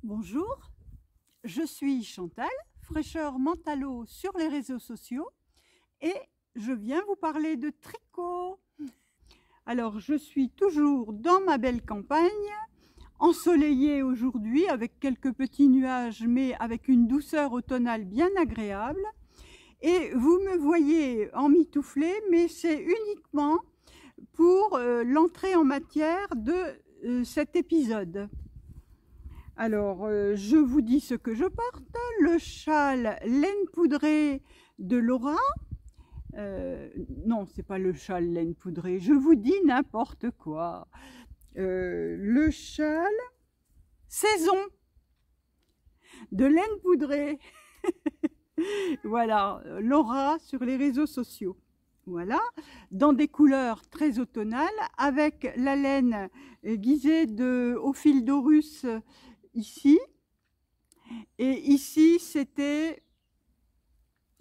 Bonjour, je suis Chantal, fraîcheur mentalo sur les réseaux sociaux et je viens vous parler de tricot. Alors je suis toujours dans ma belle campagne, ensoleillée aujourd'hui avec quelques petits nuages mais avec une douceur automnale bien agréable. Et vous me voyez emmitouflée, mais c'est uniquement pour l'entrée en matière de cet épisode. Alors, je vous dis ce que je porte, le châle laine poudrée de Laura. Non, c'est pas le châle laine poudrée, je vous dis n'importe quoi. Le châle saison de laine poudrée. Voilà, Laura sur les réseaux sociaux. Voilà, dans des couleurs très automnales, avec la laine aiguisée au fil d'Aurus ici. Et ici, c'était,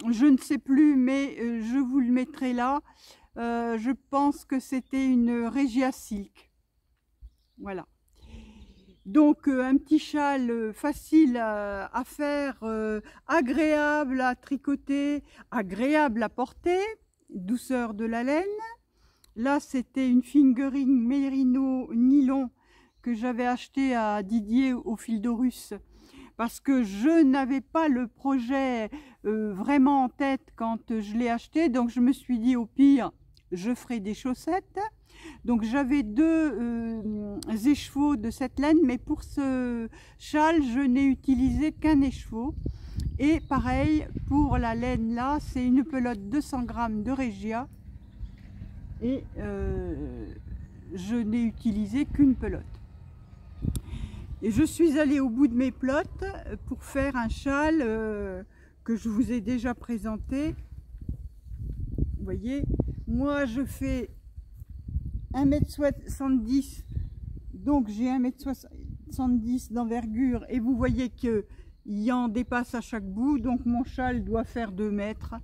je ne sais plus, mais je vous le mettrai là. Je pense que c'était une Regia Silk. Voilà. Donc un petit châle facile à faire, agréable à tricoter, agréable à porter, douceur de la laine. Là c'était une fingering mérino nylon que j'avais acheté à Didier au fil d'Aurus parce que je n'avais pas le projet vraiment en tête quand je l'ai acheté, donc je me suis dit au pire je ferai des chaussettes. Donc j'avais deux écheveaux de cette laine, mais pour ce châle, je n'ai utilisé qu'un écheveau. Et pareil, pour la laine là, c'est une pelote 200 grammes de Regia. Et je n'ai utilisé qu'une pelote. Et je suis allée au bout de mes pelotes pour faire un châle que je vous ai déjà présenté. Vous voyez, moi je fais 1,70 m, donc j'ai 1,70 m d'envergure et vous voyez qu'il y en dépasse à chaque bout, donc mon châle doit faire 2 mètres.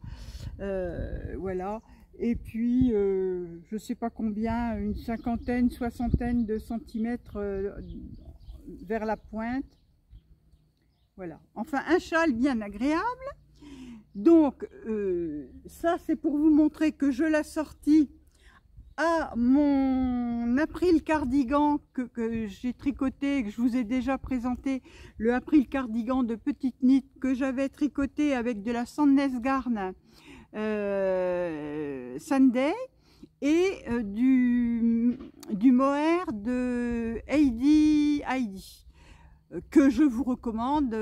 Voilà, et puis je ne sais pas combien, une cinquantaine, soixantaine de centimètres vers la pointe. Voilà, enfin un châle bien agréable. Donc ça c'est pour vous montrer que je l'ai sorti à mon April cardigan que j'ai tricoté, que je vous ai déjà présenté, le April cardigan de petite nid que j'avais tricoté avec de la Sandnes Garn Sunday et du mohair de Heidi que je vous recommande,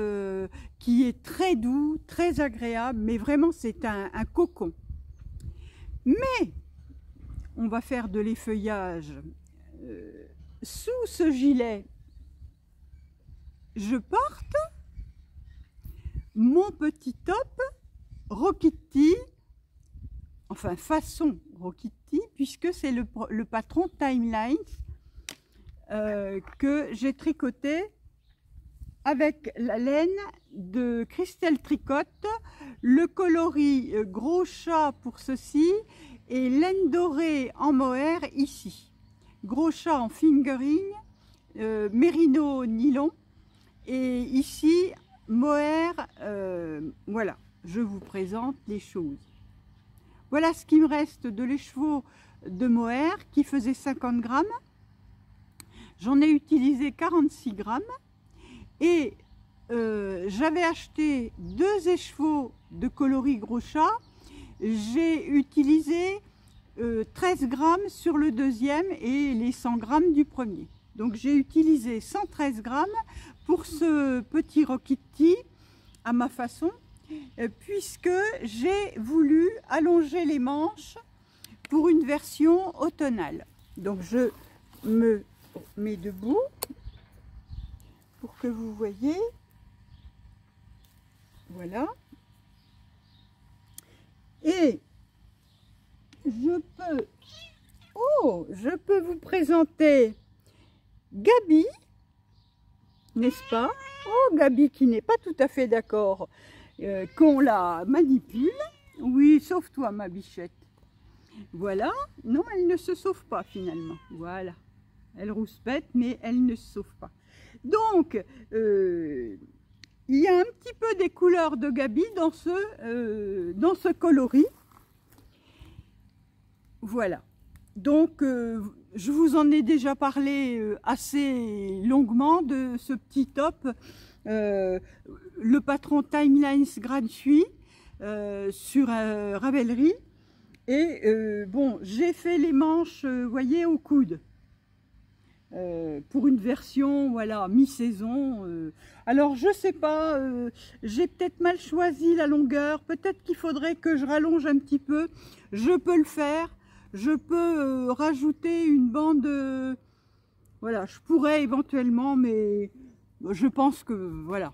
qui est très doux, très agréable, mais vraiment c'est un cocon. Mais on va faire de l'effeuillage sous ce gilet. Je porte mon petit top Rokitty, enfin façon Rokitty, puisque c'est le patron Timelines que j'ai tricoté avec la laine de Christelle Tricotte, le coloris gros chat pour ceci, et laine dorée en mohair ici. Gros chat en fingering, mérino nylon, et ici mohair. Voilà, je vous présente les choses. Voilà ce qui me reste de l'écheveau de mohair qui faisait 50 grammes. J'en ai utilisé 46 grammes. Et j'avais acheté 2 écheveaux de coloris gros chat. J'ai utilisé 13 grammes sur le deuxième et les 100 grammes du premier. Donc j'ai utilisé 113 grammes pour ce petit Rokitty à ma façon, puisque j'ai voulu allonger les manches pour une version automnale. Donc je me mets debout pour que vous voyez. Voilà. Et je peux vous présenter Gabi, n'est-ce pas? Oh, Gabi qui n'est pas tout à fait d'accord qu'on la manipule. Oui, sauve-toi ma bichette. Voilà. Non, elle ne se sauve pas finalement. Voilà. Elle rouspète, mais elle ne se sauve pas. Donc, il y a un petit peu des couleurs de Gaby dans ce coloris. Voilà. Donc, je vous en ai déjà parlé assez longuement de ce petit top. Le patron Timelines gratuit sur Ravelry. Et bon, j'ai fait les manches, vous voyez, au coude. Pour une version, voilà, mi-saison. Alors, je sais pas, j'ai peut-être mal choisi la longueur. Peut-être qu'il faudrait que je rallonge un petit peu. Je peux le faire. Je peux rajouter une bande. Voilà, je pourrais éventuellement, mais je pense que, voilà,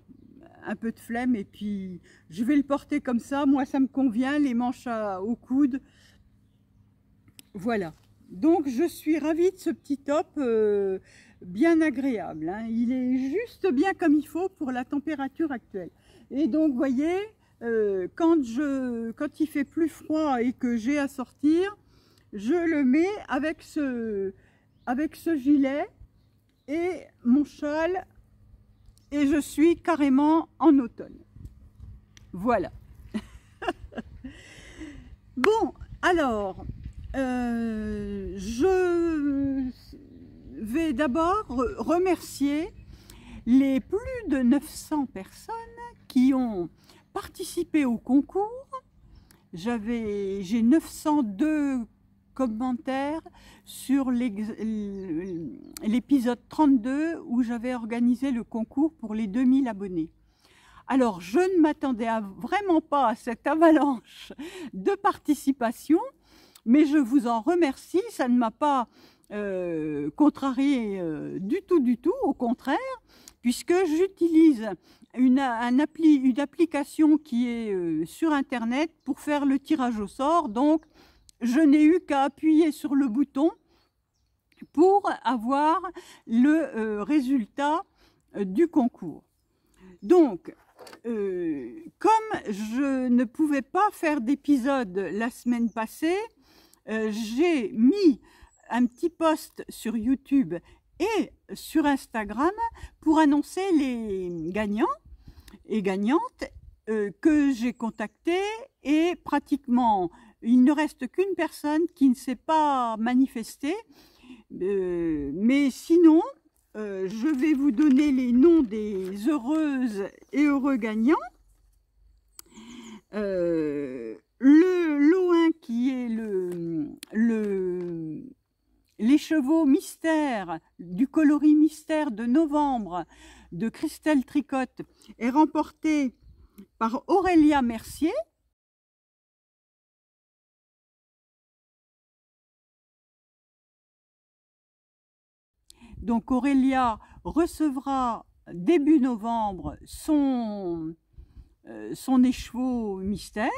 un peu de flemme. Et puis, je vais le porter comme ça. Moi, ça me convient, les manches au coude. Voilà. Donc, je suis ravie de ce petit top bien agréable. Hein. Il est juste bien comme il faut pour la température actuelle. Et donc, vous voyez, quand il fait plus froid et que j'ai à sortir, je le mets avec ce gilet et mon châle et je suis carrément en automne. Voilà. Bon, alors... je vais d'abord remercier les plus de 900 personnes qui ont participé au concours. J'ai 902 commentaires sur l'épisode 32 où j'avais organisé le concours pour les 2000 abonnés. Alors, je ne m'attendais vraiment pas à cette avalanche de participation. Mais je vous en remercie, ça ne m'a pas contrarié du tout, au contraire, puisque j'utilise une application qui est sur Internet pour faire le tirage au sort. Donc, je n'ai eu qu'à appuyer sur le bouton pour avoir le résultat du concours. Donc, comme je ne pouvais pas faire d'épisode la semaine passée, j'ai mis un petit post sur YouTube et sur Instagram pour annoncer les gagnants et gagnantes que j'ai contactés, et pratiquement il ne reste qu'une personne qui ne s'est pas manifestée, mais sinon je vais vous donner les noms des heureuses et heureux gagnants. Le lot 1 qui est les chevaux mystères du coloris mystère de novembre de Christelle Tricotte est remporté par Aurélia Mercier. Donc Aurélia recevra début novembre son écheveau mystère,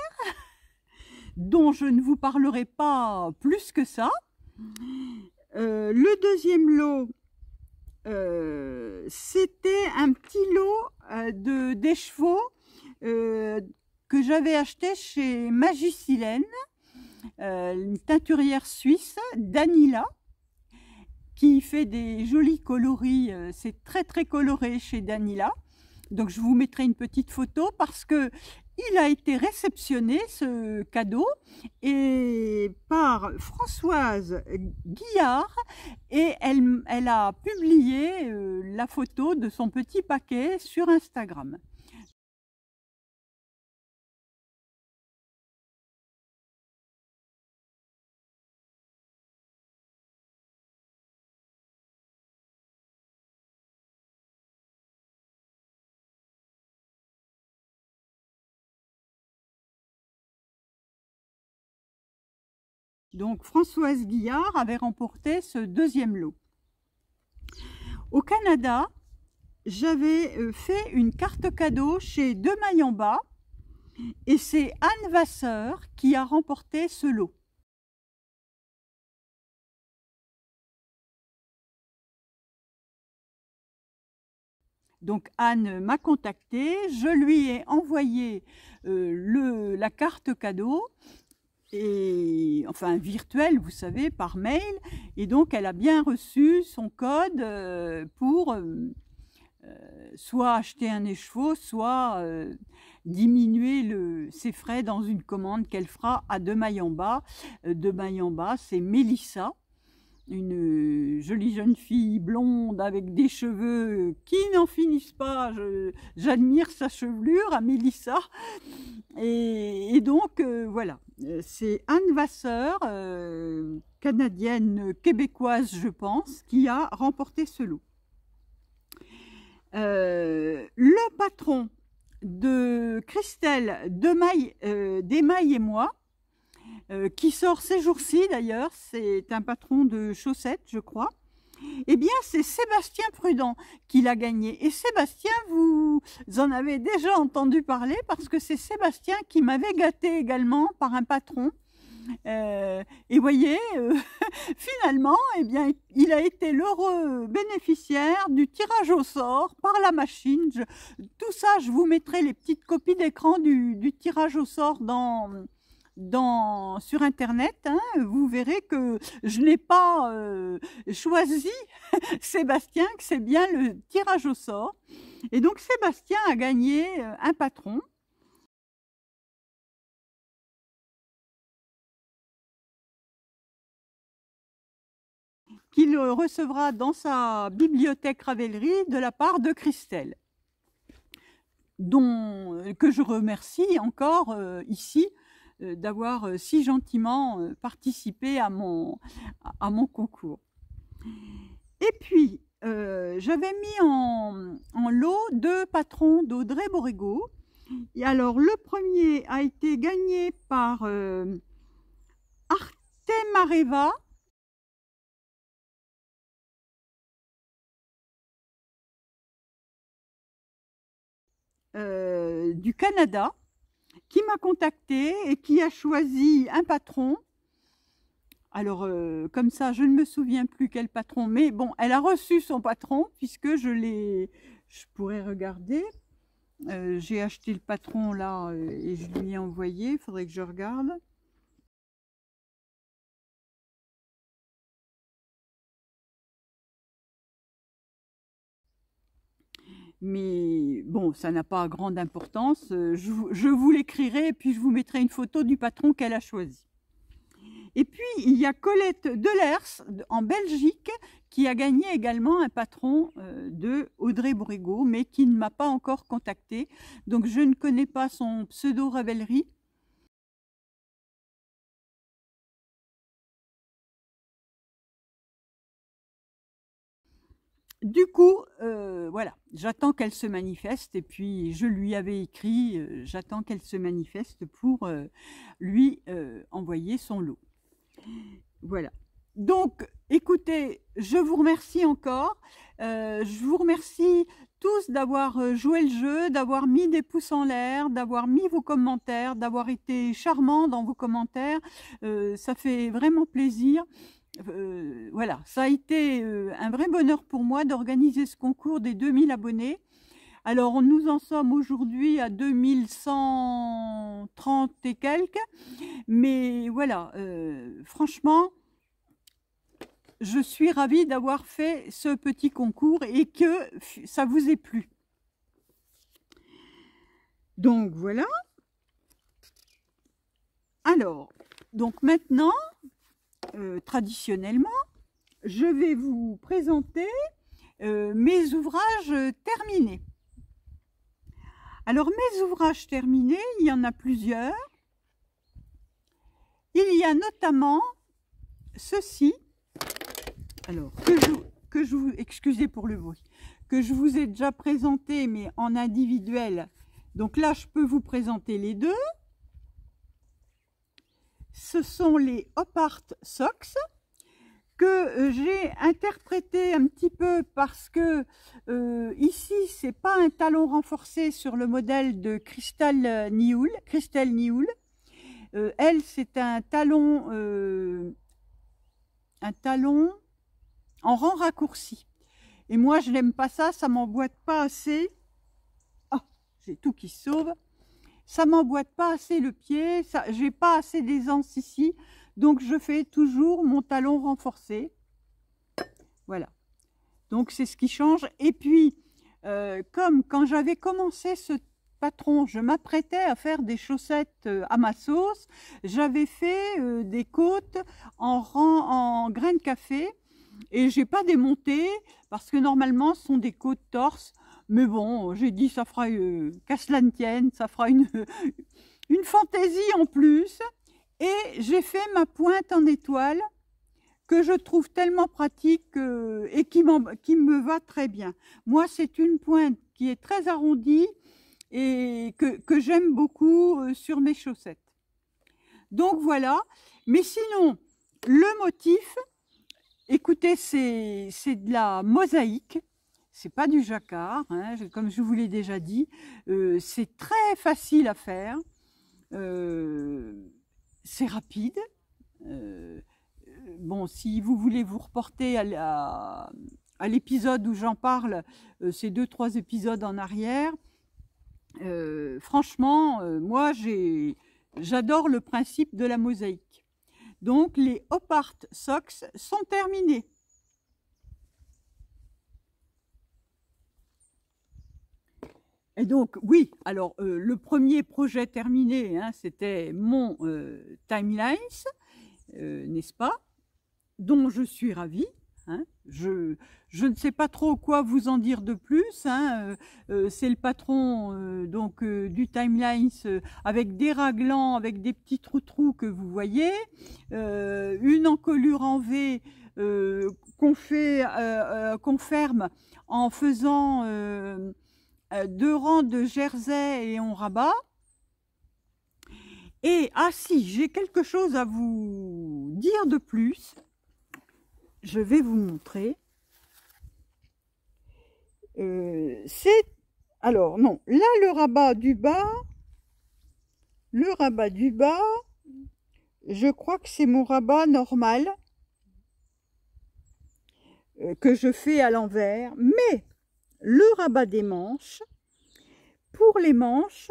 dont je ne vous parlerai pas plus que ça. Le deuxième lot, c'était un petit lot d'échevaux que j'avais acheté chez Magicilène, une teinturière suisse, Danila, qui fait des jolis coloris. C'est très coloré chez Danila. Donc je vous mettrai une petite photo parce que il a été réceptionné, ce cadeau, et par Françoise Guillard, et elle a publié la photo de son petit paquet sur Instagram. Donc Françoise Guillard avait remporté ce deuxième lot. Au Canada, j'avais fait une carte cadeau chez Deux Mailles en Bas, et c'est Anne Vasseur qui a remporté ce lot. Donc Anne m'a contactée, je lui ai envoyé la carte cadeau, et enfin virtuelle, vous savez, par mail, et donc elle a bien reçu son code pour soit acheter un écheveau, soit diminuer ses frais dans une commande qu'elle fera à Deux Mailles en Bas. Deux Mailles en Bas, c'est Mélissa, une jolie jeune fille blonde avec des cheveux qui n'en finissent pas. J'admire sa chevelure à Mélissa. Et donc, voilà, c'est Anne Vasseur, canadienne, québécoise, je pense, qui a remporté ce lot. Le patron de Christelle Desmailles et moi, qui sort ces jours-ci d'ailleurs, c'est un patron de chaussettes, je crois. Eh bien, c'est Sébastien Prudent qui l'a gagné. Et Sébastien, vous en avez déjà entendu parler parce que c'est Sébastien qui m'avait gâté également par un patron. Et voyez, finalement, eh bien, il a été l'heureux bénéficiaire du tirage au sort par la machine. Tout ça, je vous mettrai les petites copies d'écran du tirage au sort sur internet, hein. Vous verrez que je n'ai pas choisi Sébastien, que c'est bien le tirage au sort. Et donc Sébastien a gagné un patron. Qu'il recevra dans sa bibliothèque Ravelry de la part de Christelle, que je remercie encore ici d'avoir si gentiment participé à mon concours. Et puis, j'avais mis en lot 2 patrons d'Audrey Borrego. Et alors, le premier a été gagné par Artemareva, du Canada, qui m'a contacté et qui a choisi un patron. Alors, comme ça, je ne me souviens plus quel patron, mais bon, elle a reçu son patron, puisque je pourrais regarder. J'ai acheté le patron là et je lui ai envoyé, il faudrait que je regarde. Mais bon, ça n'a pas grande importance. Je vous l'écrirai et puis je vous mettrai une photo du patron qu'elle a choisi. Et puis, il y a Colette Delers en Belgique qui a gagné également un patron de Audrey Borrego, mais qui ne m'a pas encore contacté. Donc, je ne connais pas son pseudo Ravelry. Du coup, voilà, j'attends qu'elle se manifeste et puis je lui avais écrit, j'attends qu'elle se manifeste pour lui envoyer son lot. Voilà. Donc, écoutez, je vous remercie encore. Je vous remercie tous d'avoir joué le jeu, d'avoir mis des pouces en l'air, d'avoir mis vos commentaires, d'avoir été charmants dans vos commentaires. Ça fait vraiment plaisir. Voilà, ça a été un vrai bonheur pour moi d'organiser ce concours des 2000 abonnés. Alors, nous en sommes aujourd'hui à 2130 et quelques, mais voilà, franchement, je suis ravie d'avoir fait ce petit concours et que ça vous ait plu. Donc, voilà. Alors, donc maintenant, traditionnellement, je vais vous présenter mes ouvrages terminés. Alors, mes ouvrages terminés, il y en a plusieurs. Il y a notamment ceci, alors excusez pour le bruit, que je vous ai déjà présenté, mais en individuel. Donc là, je peux vous présenter les deux. Ce sont les Op Art Socks que j'ai interprété un petit peu parce que ici, c'est pas un talon renforcé sur le modèle de Christelle Nioul. Elle, c'est un talon en rang raccourci. Et moi, je n'aime pas ça, ça m'emboîte pas assez. Oh, j'ai tout qui se sauve. Ça m'emboîte pas assez le pied, j'ai pas assez d'aisance ici, donc je fais toujours mon talon renforcé. Voilà. Donc c'est ce qui change. Et puis comme quand j'avais commencé ce patron, je m'apprêtais à faire des chaussettes à ma sauce, j'avais fait des côtes en grains de café et j'ai pas démonté parce que normalement ce sont des côtes torse. Mais bon, j'ai dit ça fera qu'à cela ne tienne, ça fera une fantaisie en plus. Et j'ai fait ma pointe en étoile que je trouve tellement pratique et qui me va très bien. Moi, c'est une pointe qui est très arrondie et que j'aime beaucoup sur mes chaussettes. Donc voilà, mais sinon, le motif, écoutez, c'est de la mosaïque, c'est pas du jacquard, hein, comme je vous l'ai déjà dit, c'est très facile à faire, c'est rapide. Bon, si vous voulez vous reporter à l'épisode où j'en parle, c'est 2-3 épisodes en arrière. Franchement, moi j'adore le principe de la mosaïque. Donc les Op-Art Socks sont terminés. Et donc oui, alors le premier projet terminé, hein, c'était mon Timelines, n'est-ce pas, dont je suis ravie. Hein. Je ne sais pas trop quoi vous en dire de plus. Hein. C'est le patron du Timelines avec des raglans, avec des petits trous que vous voyez, une encolure en V qu'on ferme en faisant 2 rangs de jersey et on rabat. Et ah si, j'ai quelque chose à vous dire de plus. Je vais vous montrer. Alors non, là le rabat du bas, je crois que c'est mon rabat normal que je fais à l'envers, mais le rabat des manches, pour les manches,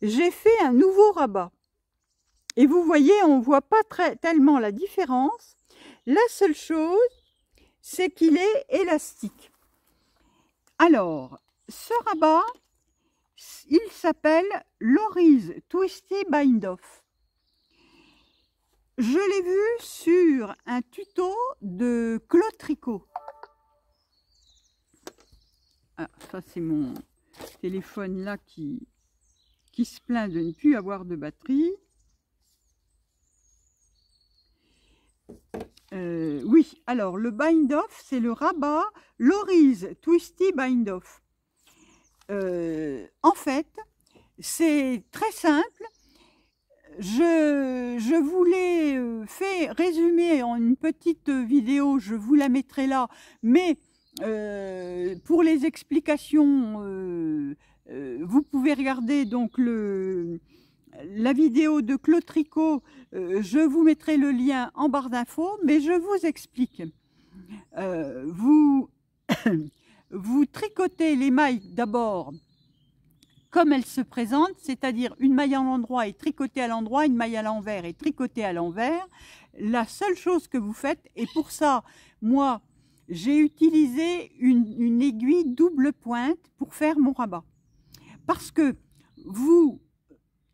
j'ai fait un nouveau rabat. Et vous voyez, on ne voit pas tellement la différence. La seule chose, c'est qu'il est élastique. Alors, ce rabat, il s'appelle Lori's Twisty Bind Off. Je l'ai vu sur un tuto de Claude Tricot. Ah, ça c'est mon téléphone là qui se plaint de ne plus avoir de batterie. Oui, alors le bind off, c'est le rabat Lori's Twisty Bind Off. En fait, c'est très simple. Je vous l'ai fait résumer en une petite vidéo, je vous la mettrai là, mais pour les explications, vous pouvez regarder donc la vidéo de Claude Tricot, je vous mettrai le lien en barre d'infos, mais je vous explique. Vous tricotez les mailles d'abord comme elles se présentent, c'est-à-dire une maille à l'endroit est tricotée à l'endroit, une maille à l'envers est tricotée à l'envers. La seule chose que vous faites, et pour ça, moi, j'ai utilisé une aiguille double pointe pour faire mon rabat. Parce que vous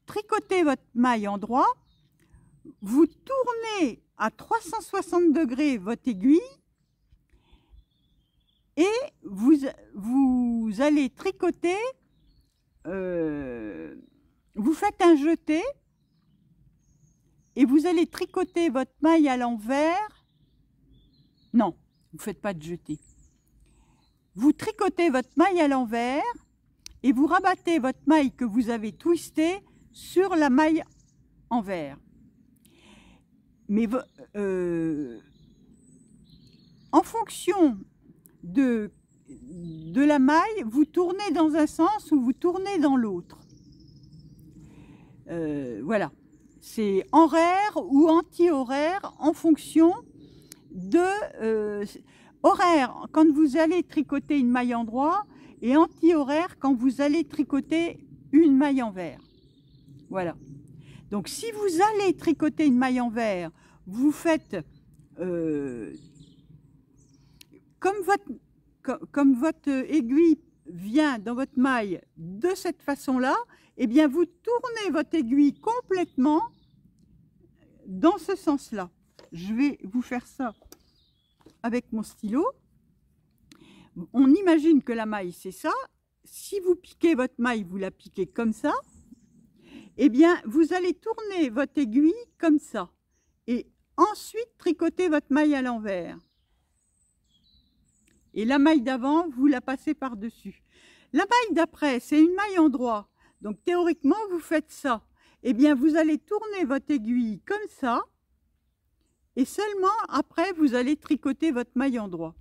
tricotez votre maille en droit, vous tournez à 360 degrés votre aiguille et vous allez tricoter, vous faites un jeté et vous allez tricoter votre maille à l'envers. Non, vous ne faites pas de jeté. Vous tricotez votre maille à l'envers et vous rabattez votre maille que vous avez twistée sur la maille envers. Mais en fonction de la maille, vous tournez dans un sens ou vous tournez dans l'autre. Voilà. C'est horaire ou anti-horaire en fonction de horaire quand vous allez tricoter une maille en droit et anti-horaire quand vous allez tricoter une maille envers. Voilà. Donc si vous allez tricoter une maille envers, vous faites comme comme votre aiguille vient dans votre maille de cette façon-là, eh bien vous tournez votre aiguille complètement dans ce sens-là. Je vais vous faire ça avec mon stylo. On imagine que la maille, c'est ça. Si vous piquez votre maille, vous la piquez comme ça. Eh bien, vous allez tourner votre aiguille comme ça. Et ensuite, tricoter votre maille à l'envers. Et la maille d'avant, vous la passez par-dessus. La maille d'après, c'est une maille en droit. Donc, théoriquement, vous faites ça. Eh bien, vous allez tourner votre aiguille comme ça. Et seulement après, vous allez tricoter votre maille en droit.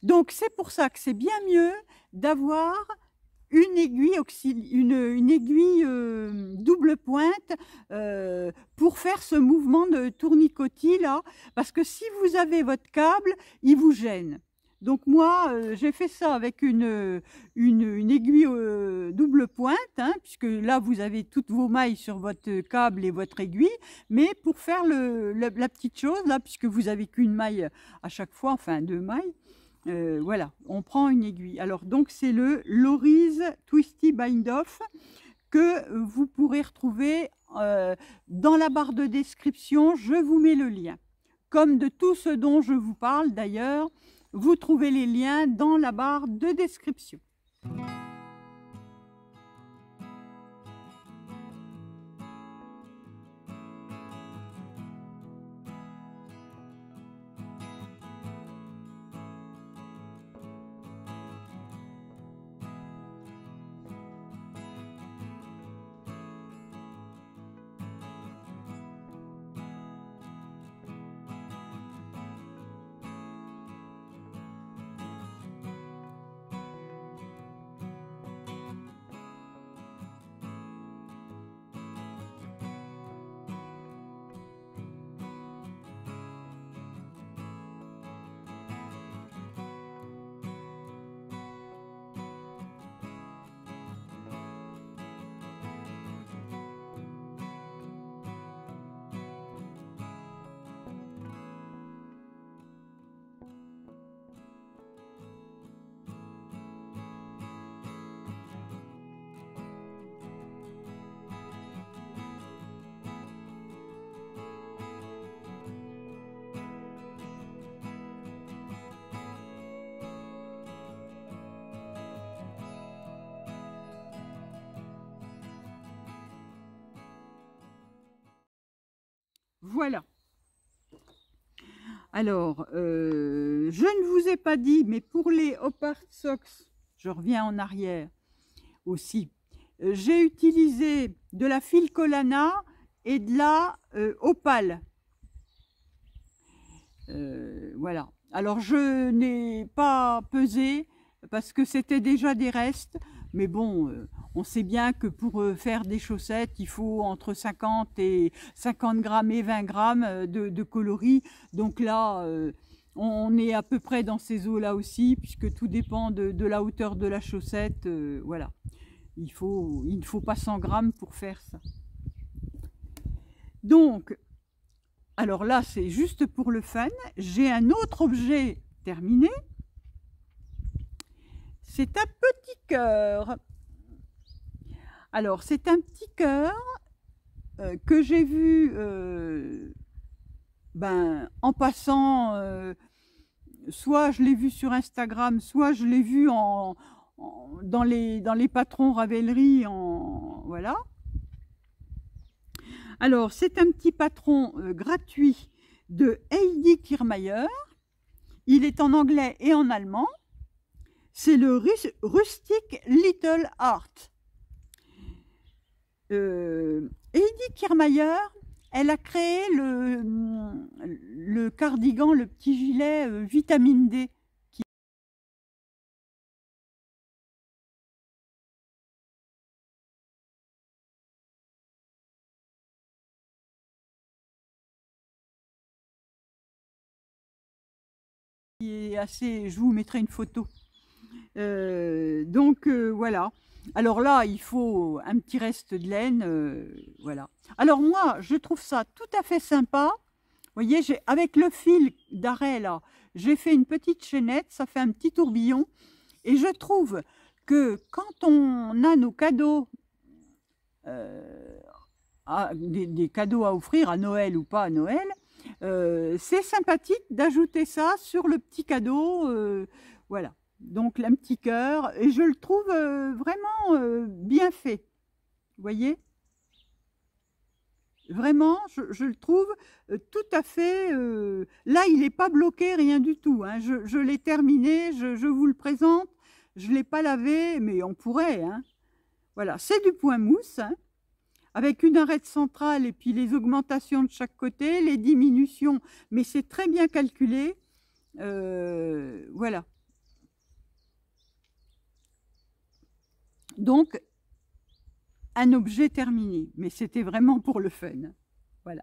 Donc, c'est pour ça que c'est bien mieux d'avoir une aiguille, une aiguille double pointe pour faire ce mouvement de tournicotis là. Parce que si vous avez votre câble, il vous gêne. Donc moi, j'ai fait ça avec une aiguille double pointe, hein, puisque là, vous avez toutes vos mailles sur votre câble et votre aiguille. Mais pour faire la petite chose, là, puisque vous n'avez qu'une maille à chaque fois, enfin 2 mailles, voilà, on prend une aiguille. Alors, donc, c'est le Lori's Twisty Bind Off que vous pourrez retrouver dans la barre de description. Je vous mets le lien. Comme de tout ce dont je vous parle, d'ailleurs, vous trouvez les liens dans la barre de description. Voilà. Alors, je ne vous ai pas dit, mais pour les Opart Socks, je reviens en arrière aussi, j'ai utilisé de la Filcolana et de la Opale. Voilà. Alors, je n'ai pas pesé parce que c'était déjà des restes, mais bon, on sait bien que pour faire des chaussettes, il faut entre 50 grammes et 20 grammes de coloris. Donc là, on est à peu près dans ces eaux-là aussi, puisque tout dépend de la hauteur de la chaussette. Voilà. Il ne faut pas 100 grammes pour faire ça. Donc, alors là, c'est juste pour le fun. J'ai un autre objet terminé. C'est un petit cœur. Alors, c'est un petit cœur que j'ai vu en passant, soit je l'ai vu sur Instagram, soit je l'ai vu dans les patrons Ravelry. Voilà. Alors, c'est un petit patron gratuit de Heidi Kirrmaier. Il est en anglais et en allemand. C'est le Rustic Little Art. Heidi Kirrmaier, elle a créé le cardigan, le petit gilet vitamine D. Qui est assez, je vous mettrai une photo. Voilà. Alors là, il faut un petit reste de laine, voilà. Alors moi, je trouve ça tout à fait sympa voyez, avec le fil d'arrêt là, j'ai fait une petite chaînette, ça fait un petit tourbillon. Et je trouve que quand on a nos cadeaux, des cadeaux à offrir à Noël ou pas à Noël, c'est sympathique d'ajouter ça sur le petit cadeau, voilà. Donc un petit cœur, et je le trouve vraiment bien fait, vous voyez. Vraiment, je le trouve tout à fait... là, il n'est pas bloqué, rien du tout. Hein. Je l'ai terminé, je vous le présente. Je ne l'ai pas lavé, mais on pourrait. Hein. Voilà, c'est du point mousse, hein, avec une arête centrale et puis les augmentations de chaque côté, les diminutions. Mais c'est très bien calculé. Voilà. Donc, un objet terminé, mais c'était vraiment pour le fun. Voilà.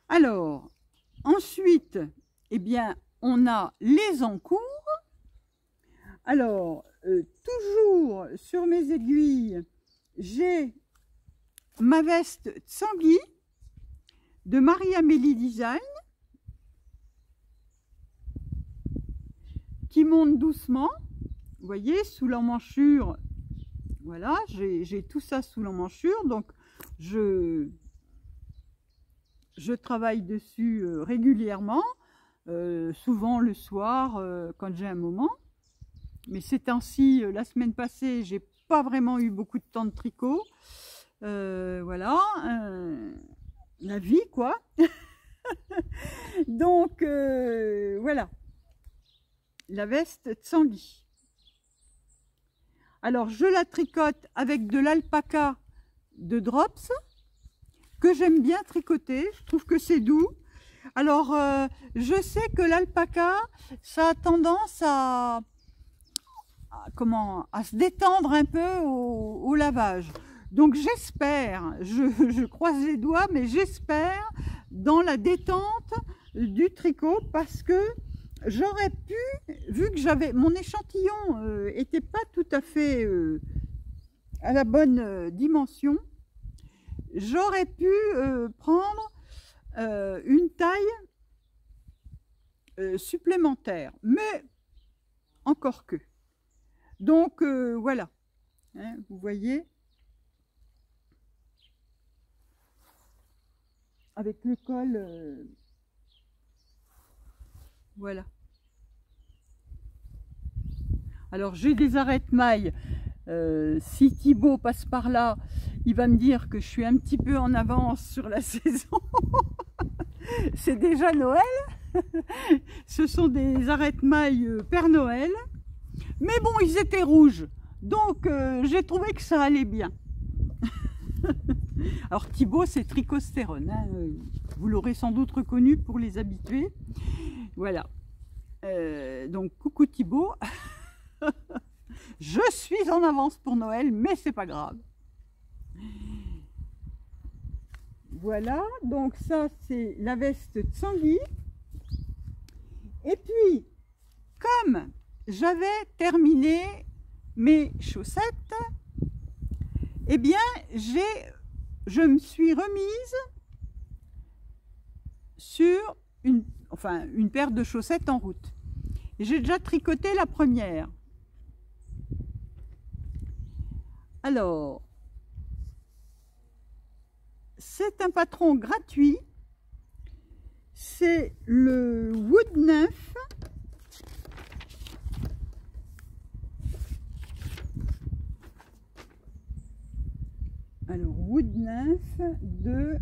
Alors, ensuite, eh bien, on a les encours. Alors, toujours sur mes aiguilles, j'ai ma veste Tsangui de Marie-Amélie Design qui monte doucement. Vous voyez, sous l'emmanchure, voilà, j'ai tout ça sous l'emmanchure, donc je travaille dessus régulièrement, souvent le soir quand j'ai un moment. Mais ces temps-ci, la semaine passée, j'ai pas vraiment eu beaucoup de temps de tricot. Voilà, la vie quoi. Donc voilà, la veste Tsangui. Alors, je la tricote avec de l'alpaca de Drops, que j'aime bien tricoter. Je trouve que c'est doux. Alors, je sais que l'alpaca, ça a tendance à se détendre un peu au lavage. Donc, j'espère, je croise les doigts, mais j'espère dans la détente du tricot parce que j'aurais pu, vu que j'avais mon échantillon était pas tout à fait à la bonne dimension, j'aurais pu prendre une taille supplémentaire, mais encore que. Donc voilà, hein, vous voyez, avec le col. Voilà. Alors j'ai des arêtes-mailles. Si Thibaut passe par là, il va me dire que je suis un petit peu en avance sur la saison. C'est déjà Noël. Ce sont des arêtes-mailles Père Noël. Mais bon, ils étaient rouges. Donc j'ai trouvé que ça allait bien. Alors Thibaut, c'est Tricostérone. Hein. Vous l'aurez sans doute reconnu pour les habitués. Voilà. Donc coucou Thibaut. Je suis en avance pour Noël, mais c'est pas grave. Voilà, donc ça c'est la veste Tsangui. Et puis, comme j'avais terminé mes chaussettes, eh bien je me suis remise sur une paire de chaussettes en route. J'ai déjà tricoté la première. Alors, c'est un patron gratuit. C'est le Wood Nymph. Alors, Wood Nymph de...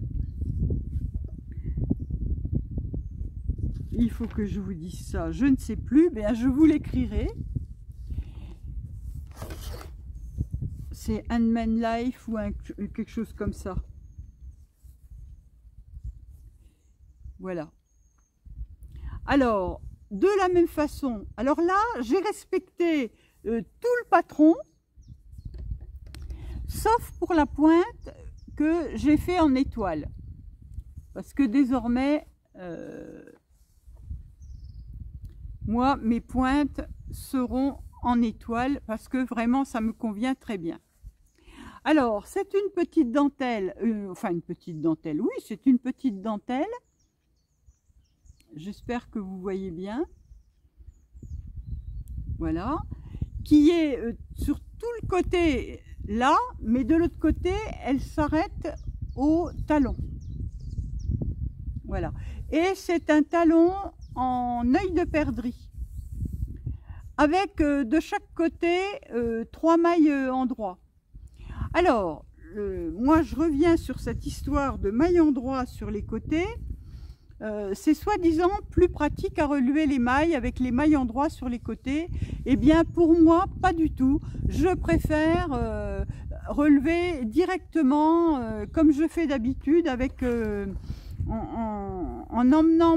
Il faut que je vous dise ça, je ne sais plus, mais je vous l'écrirai. C'est Handmade Life ou quelque chose comme ça. Voilà. Alors, de la même façon, alors là, j'ai respecté tout le patron, sauf pour la pointe que j'ai fait en étoile. Parce que désormais, moi, mes pointes seront en étoile parce que vraiment, ça me convient très bien. Alors, c'est une petite dentelle, enfin une petite dentelle, oui, c'est une petite dentelle. J'espère que vous voyez bien. Voilà. Qui est sur tout le côté là, mais de l'autre côté, elle s'arrête au talon. Voilà. Et c'est un talon en œil de perdrix. Avec de chaque côté 3 mailles en droit. Alors, moi je reviens sur cette histoire de mailles en droit sur les côtés. C'est soi-disant plus pratique à relever les mailles avec les mailles en droit sur les côtés. Eh bien pour moi, pas du tout. Je préfère relever directement comme je fais d'habitude avec en emmenant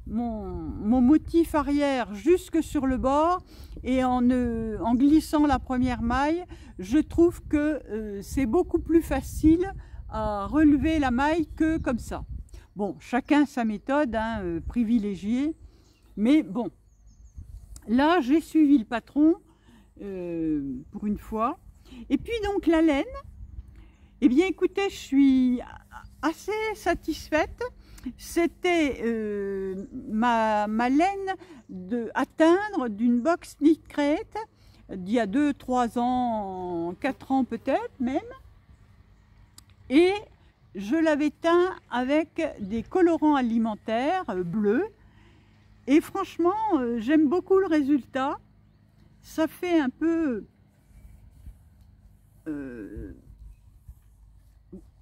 mon motif arrière jusque sur le bord et en glissant la première maille. Je trouve que c'est beaucoup plus facile à relever la maille que comme ça. Bon, chacun sa méthode privilégiée, mais bon, là j'ai suivi le patron pour une fois. Et puis donc la laine, eh bien écoutez, je suis assez satisfaite. C'était ma laine à teindre d'une box Knit Create d'il y a 2-3 ans, 4 ans peut-être même. Et je l'avais teint avec des colorants alimentaires bleus. Et franchement, j'aime beaucoup le résultat. Ça fait un peu...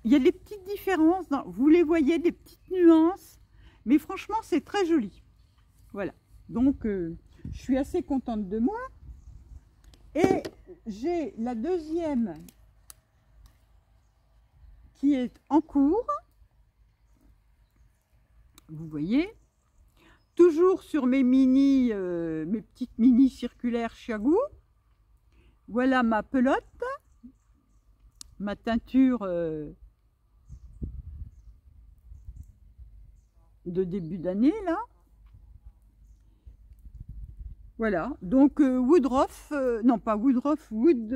il y a des petites différences, vous les voyez, des petites nuances. Mais franchement, c'est très joli. Voilà. Donc, je suis assez contente de moi. Et j'ai la deuxième qui est en cours, vous voyez, toujours sur mes mes petites mini circulaires Chiagou. Voilà ma pelote, ma teinture de début d'année là. Voilà, donc Woodruff, non pas Woodruff, Wood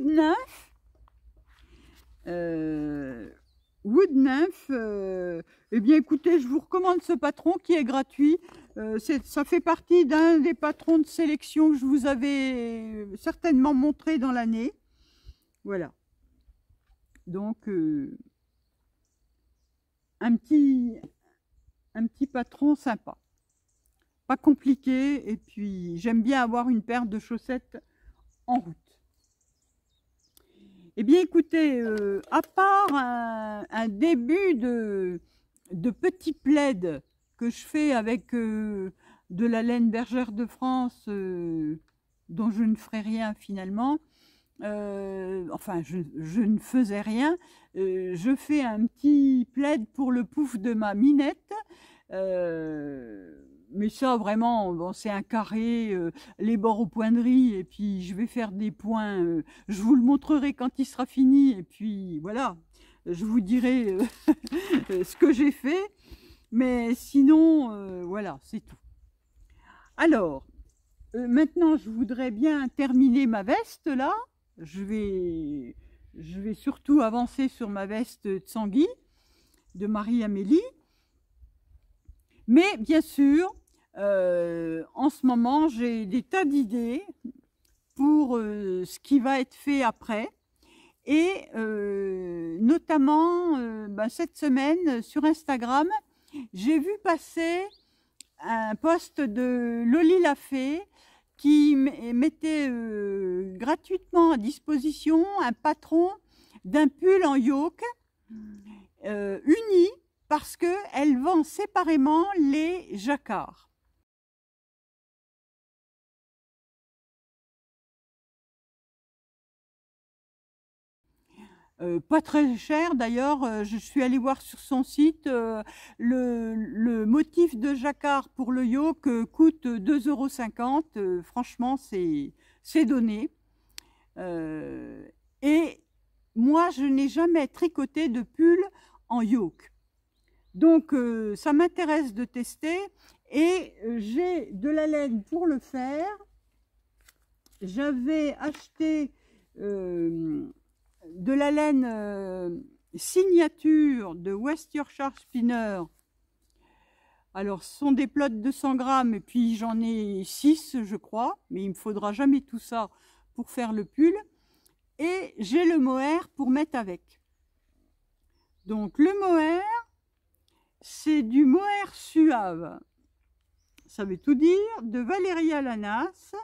Nymph. Wood Nymph, eh bien écoutez, je vous recommande ce patron qui est gratuit. Ça fait partie d'un des patrons de sélection que je vous avais certainement montré dans l'année. Voilà. Donc un petit patron sympa. Pas compliqué, et puis j'aime bien avoir une paire de chaussettes en route. Eh bien écoutez, à part un début de petit plaid que je fais avec de la laine bergère de France, dont je ne ferai rien finalement, enfin je ne faisais rien, je fais un petit plaid pour le pouf de ma Minette. Mais ça vraiment, bon, c'est un carré, les bords au point de riz, et puis je vais faire des points, je vous le montrerai quand il sera fini, et puis voilà, je vous dirai ce que j'ai fait, mais sinon, voilà, c'est tout. Alors, maintenant je voudrais bien terminer ma veste là, je vais surtout avancer sur ma veste de Tanguy, de Marie-Amélie, mais bien sûr, en ce moment, j'ai des tas d'idées pour ce qui va être fait après. Et notamment, cette semaine, sur Instagram, j'ai vu passer un post de Loli Lafay qui mettait gratuitement à disposition un patron d'un pull en yoke uni, parce qu'elle vend séparément les jacquards. Pas très cher d'ailleurs, je suis allée voir sur son site, le motif de jacquard pour le yoke coûte 2,50 €, franchement c'est donné. Et moi je n'ai jamais tricoté de pull en yoke. Donc ça m'intéresse de tester, et j'ai de la laine pour le faire. J'avais acheté de la laine signature de West Yorkshire Spinner. Alors, ce sont des plots de 200 grammes et puis j'en ai 6, je crois, mais il me faudra jamais tout ça pour faire le pull. Et j'ai le mohair pour mettre avec. Donc, le mohair, c'est du mohair suave. Ça veut tout dire, de Valeria Lanas,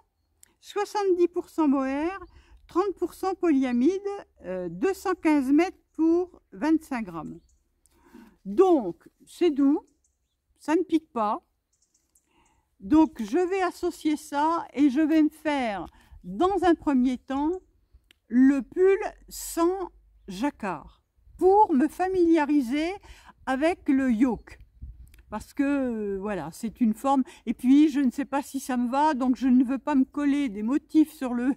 70% mohair, 30% polyamide, 215 mètres pour 25 grammes. Donc, c'est doux, ça ne pique pas. Donc, je vais associer ça et je vais me faire, dans un premier temps, le pull sans jacquard pour me familiariser avec le yoke. Parce que, voilà, c'est une forme. Et puis, je ne sais pas si ça me va, donc je ne veux pas me coller des motifs sur le,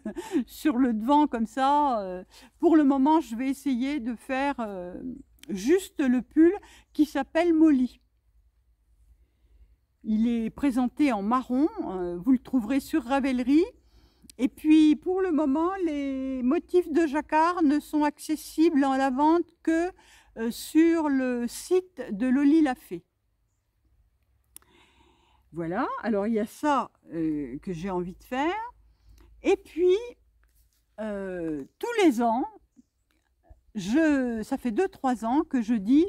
sur le devant comme ça. Pour le moment, je vais essayer de faire juste le pull qui s'appelle Molly. Il est présenté en marron, vous le trouverez sur Ravelry. Et puis, pour le moment, les motifs de jacquard ne sont accessibles en la vente que sur le site de Loli Lafay. Voilà, alors il y a ça que j'ai envie de faire. Et puis, tous les ans, ça fait 2-3 ans que je dis,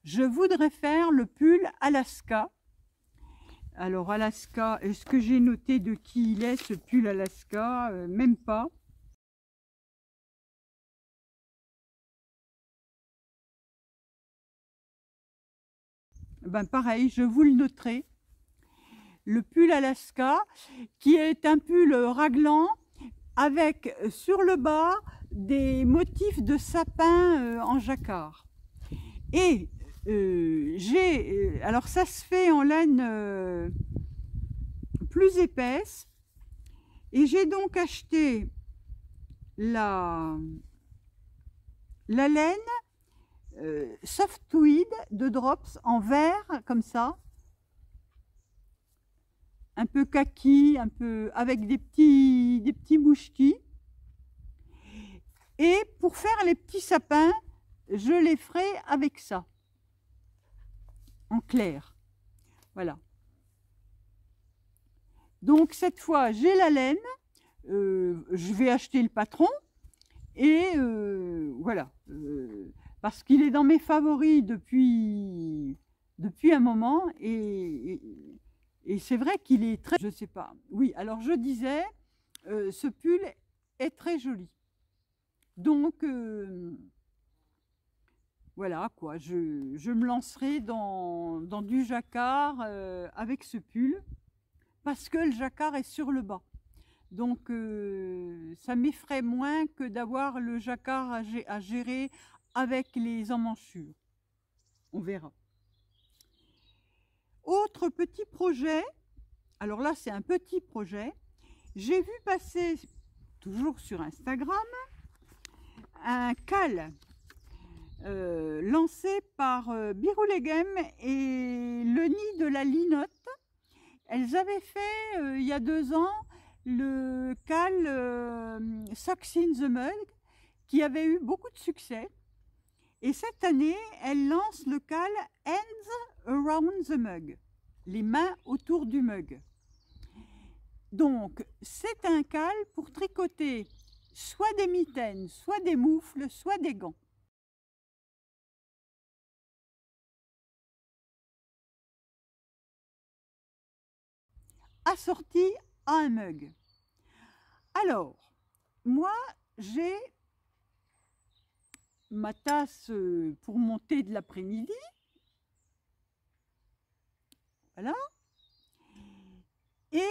je voudrais faire le pull Alaska. Alors Alaska, est-ce que j'ai noté de qui il est ce pull Alaska? Même pas. Ben pareil, je vous le noterai. Le pull Alaska, qui est un pull raglan avec sur le bas des motifs de sapin en jacquard. Et alors ça se fait en laine plus épaisse. Et j'ai donc acheté la laine soft tweed de Drops en vert comme ça. Un peu kaki, un peu avec des petits mouchetis. Et pour faire les petits sapins, je les ferai avec ça, en clair. Voilà. Donc cette fois, j'ai la laine. Je vais acheter le patron. Et voilà. Parce qu'il est dans mes favoris depuis un moment. Et c'est vrai qu'il est très... Je sais pas. Oui, alors je disais, ce pull est très joli. Donc, voilà quoi, je me lancerai dans du jacquard avec ce pull. Parce que le jacquard est sur le bas. Donc, ça m'effraie moins que d'avoir le jacquard à gérer avec les emmanchures. On verra. Autre petit projet, alors là c'est un petit projet, j'ai vu passer, toujours sur Instagram, un cal lancé par Biroulegem et le nid de la linotte. Elles avaient fait il y a 2 ans le cal Socks in the Mug qui avait eu beaucoup de succès. Et cette année, elles lancent le cal Hands Around the Mug, les mains autour du mug. Donc, c'est un cal pour tricoter soit des mitaines, soit des moufles, soit des gants. Assorti à un mug. Alors, moi, j'ai ma tasse pour mon thé de l'après-midi. Voilà. Et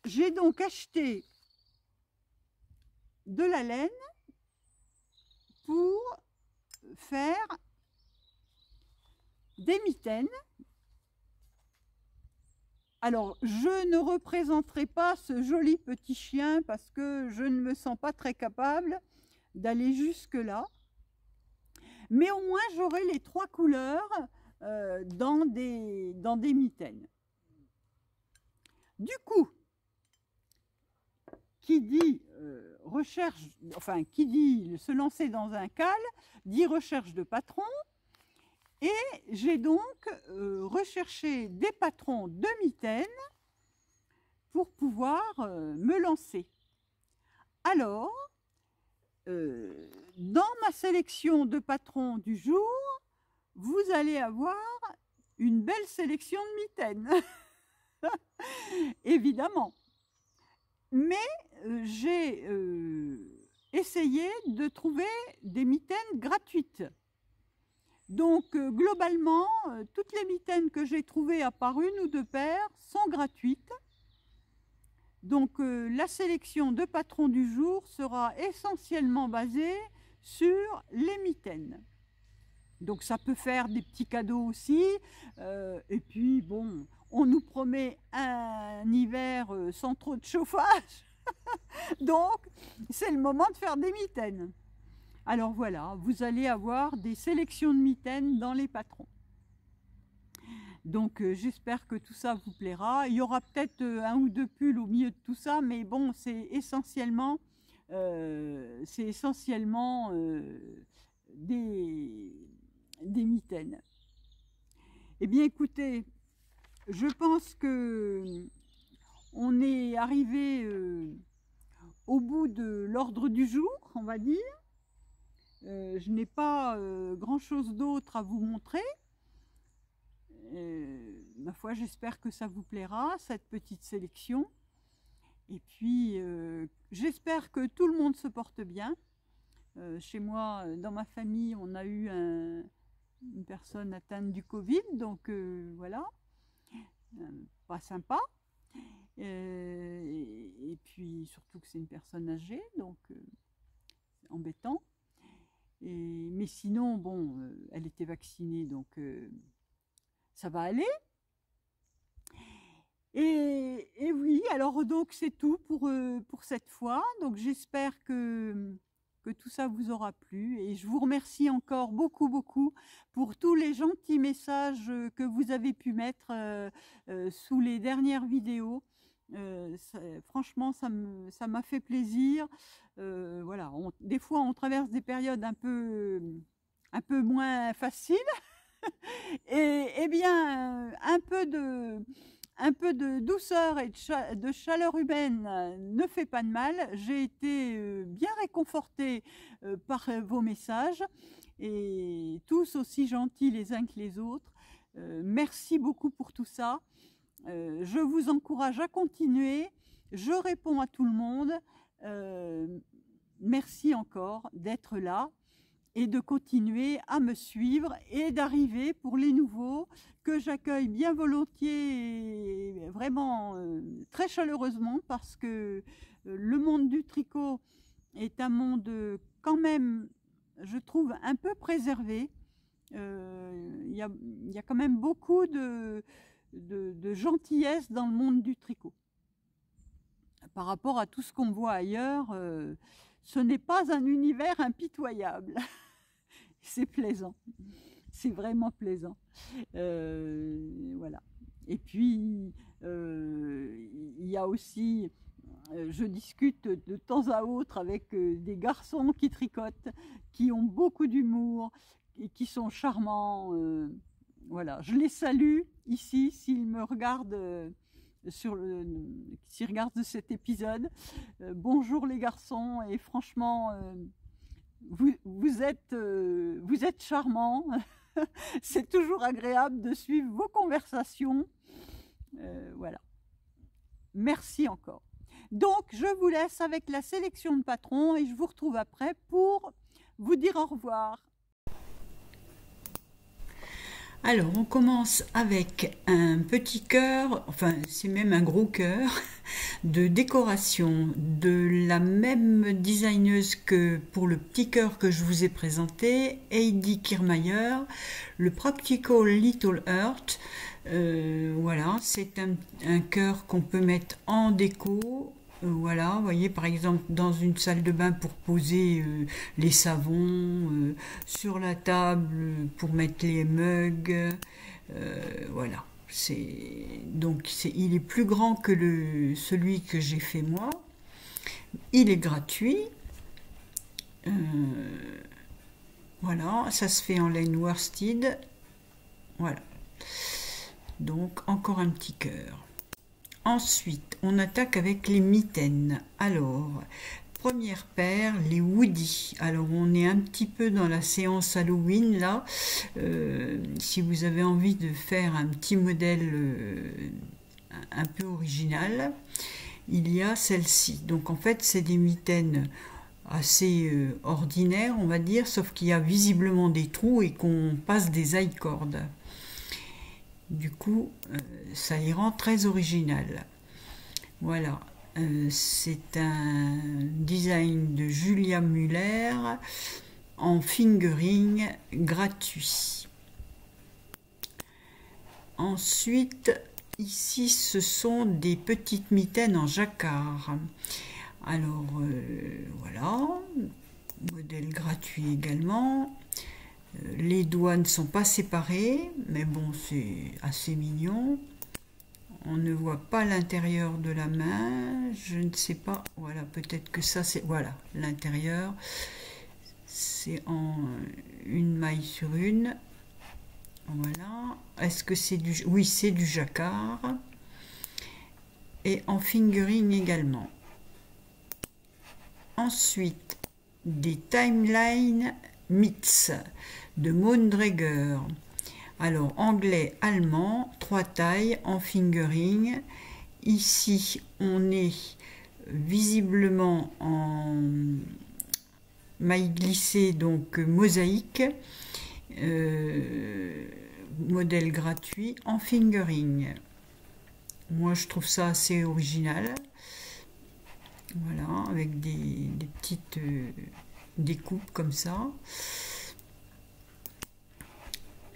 j'ai donc acheté de la laine pour faire des mitaines. Alors, je ne représenterai pas ce joli petit chien parce que je ne me sens pas très capable d'aller jusque-là. Mais au moins, j'aurai les 3 couleurs dans des mitaines. Du coup, qui dit recherche, enfin qui dit se lancer dans un CAL, dit recherche de patron. Et j'ai donc recherché des patrons de mitaines pour pouvoir me lancer. Alors, dans ma sélection de patrons du jour, vous allez avoir une belle sélection de mitaines, évidemment. Mais j'ai essayé de trouver des mitaines gratuites. Donc, globalement, toutes les mitaines que j'ai trouvées, à part une ou deux paires, sont gratuites. Donc, la sélection de patrons du jour sera essentiellement basée sur les mitaines. Donc, ça peut faire des petits cadeaux aussi. Et puis, bon, on nous promet un hiver sans trop de chauffage. Donc, c'est le moment de faire des mitaines. Alors voilà, vous allez avoir des sélections de mitaines dans les patrons. Donc j'espère que tout ça vous plaira. Il y aura peut-être un ou deux pulls au milieu de tout ça, mais bon, c'est essentiellement des mitaines. Eh bien écoutez, je pense que on est arrivé au bout de l'ordre du jour, on va dire. Je n'ai pas grand-chose d'autre à vous montrer. Ma foi, j'espère que ça vous plaira, cette petite sélection. Et puis, j'espère que tout le monde se porte bien. Chez moi, dans ma famille, on a eu une personne atteinte du Covid, donc voilà, pas sympa. Et puis, surtout que c'est une personne âgée, donc c'est embêtant. Mais sinon, bon, elle était vaccinée, donc ça va aller. Et oui, alors donc c'est tout pour cette fois. Donc j'espère que tout ça vous aura plu. Et je vous remercie encore beaucoup, beaucoup pour tous les gentils messages que vous avez pu mettre sous les dernières vidéos. Franchement, ça m'a fait plaisir. Voilà, des fois, on traverse des périodes un peu moins faciles. Et bien, un peu de douceur et de chaleur humaine ne fait pas de mal. J'ai été bien réconfortée par vos messages, et tous aussi gentils les uns que les autres. Merci beaucoup pour tout ça. Je vous encourage à continuer. Je réponds à tout le monde. Merci encore d'être là et de continuer à me suivre et d'arriver pour les nouveaux que j'accueille bien volontiers et vraiment très chaleureusement, parce que le monde du tricot est un monde quand même, je trouve, un peu préservé. Il y a quand même beaucoup de gentillesse dans le monde du tricot. Par rapport à tout ce qu'on voit ailleurs, ce n'est pas un univers impitoyable. C'est plaisant, c'est vraiment plaisant. Voilà. Et puis, il y a aussi, je discute de temps à autre avec des garçons qui tricotent, qui ont beaucoup d'humour et qui sont charmants. Voilà, je les salue ici s'ils me regardent. S'ils regardent cet épisode, bonjour les garçons, et franchement, vous êtes charmants. C'est toujours agréable de suivre vos conversations. Voilà. Merci encore. Donc, je vous laisse avec la sélection de patrons et je vous retrouve après pour vous dire au revoir. Alors, on commence avec un petit cœur, enfin c'est même un gros cœur, de décoration de la même designeuse que pour le petit cœur que je vous ai présenté, Heidi Kirmayer, le Practical Little Heart. Voilà, c'est un cœur qu'on peut mettre en déco. Voilà, vous voyez, par exemple dans une salle de bain pour poser les savons, sur la table pour mettre les mugs, voilà. Donc il est plus grand que celui que j'ai fait moi. Il est gratuit. Voilà, ça se fait en laine worsted. Voilà. Donc, encore un petit cœur. Ensuite, on attaque avec les mitaines. Alors, première paire, les Woody. Alors, on est un petit peu dans la séance Halloween, là. Si vous avez envie de faire un petit modèle un peu original, il y a celle-ci. Donc, en fait, c'est des mitaines assez ordinaires, on va dire, sauf qu'il y a visiblement des trous et qu'on passe des I-cordes. Du coup, ça les rend très originales. Voilà, c'est un design de Julia Muller en fingering gratuit. Ensuite, ici, ce sont des petites mitaines en jacquard. Alors, voilà, modèle gratuit également. Les doigts ne sont pas séparés, mais bon, c'est assez mignon. On ne voit pas l'intérieur de la main, je ne sais pas. Voilà, peut-être que ça, c'est... Voilà, l'intérieur, c'est en une maille sur une. Voilà. Est-ce que c'est du... Oui, c'est du jacquard. Et en fingering également. Ensuite, des Timeline Mitts de Maundreger. Alors, anglais, allemand, 3 tailles en fingering. Ici, on est visiblement en maille glissée, donc mosaïque. Modèle gratuit en fingering. Moi, je trouve ça assez original. Voilà, avec des petites découpes comme ça.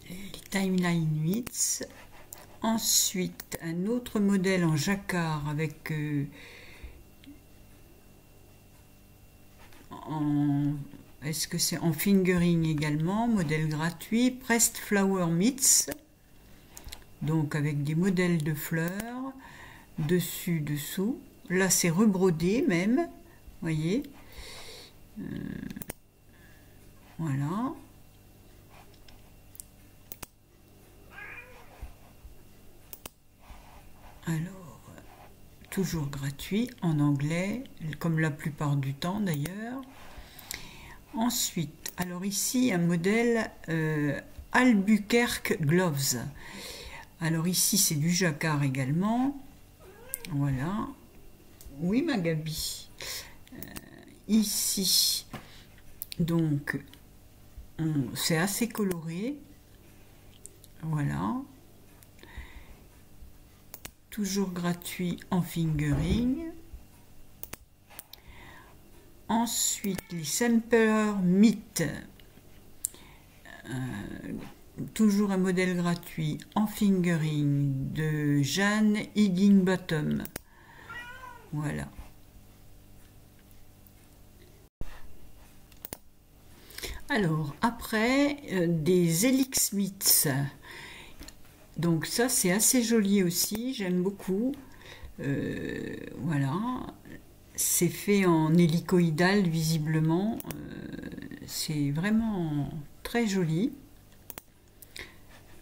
Les Timeline Mitts. Ensuite, un autre modèle en jacquard avec est-ce que c'est en fingering également, modèle gratuit, Pressed Flower Mitts, donc avec des modèles de fleurs, dessus, dessous. Là, c'est rebrodé même, voyez. Voilà. Alors, toujours gratuit, en anglais, comme la plupart du temps d'ailleurs. Ensuite, alors ici, un modèle Albuquerque Gloves. Alors ici, c'est du jacquard également. Voilà. Oui, ma Gabi. Ici, donc, c'est assez coloré. Voilà. Toujours gratuit en fingering. Ensuite, les Sampler Mitts. Toujours un modèle gratuit en fingering de Jeanne Higginbottom. Voilà. Alors, après, des Helix Mitts. Donc ça, c'est assez joli aussi, j'aime beaucoup. Voilà. C'est fait en hélicoïdal, visiblement. C'est vraiment très joli.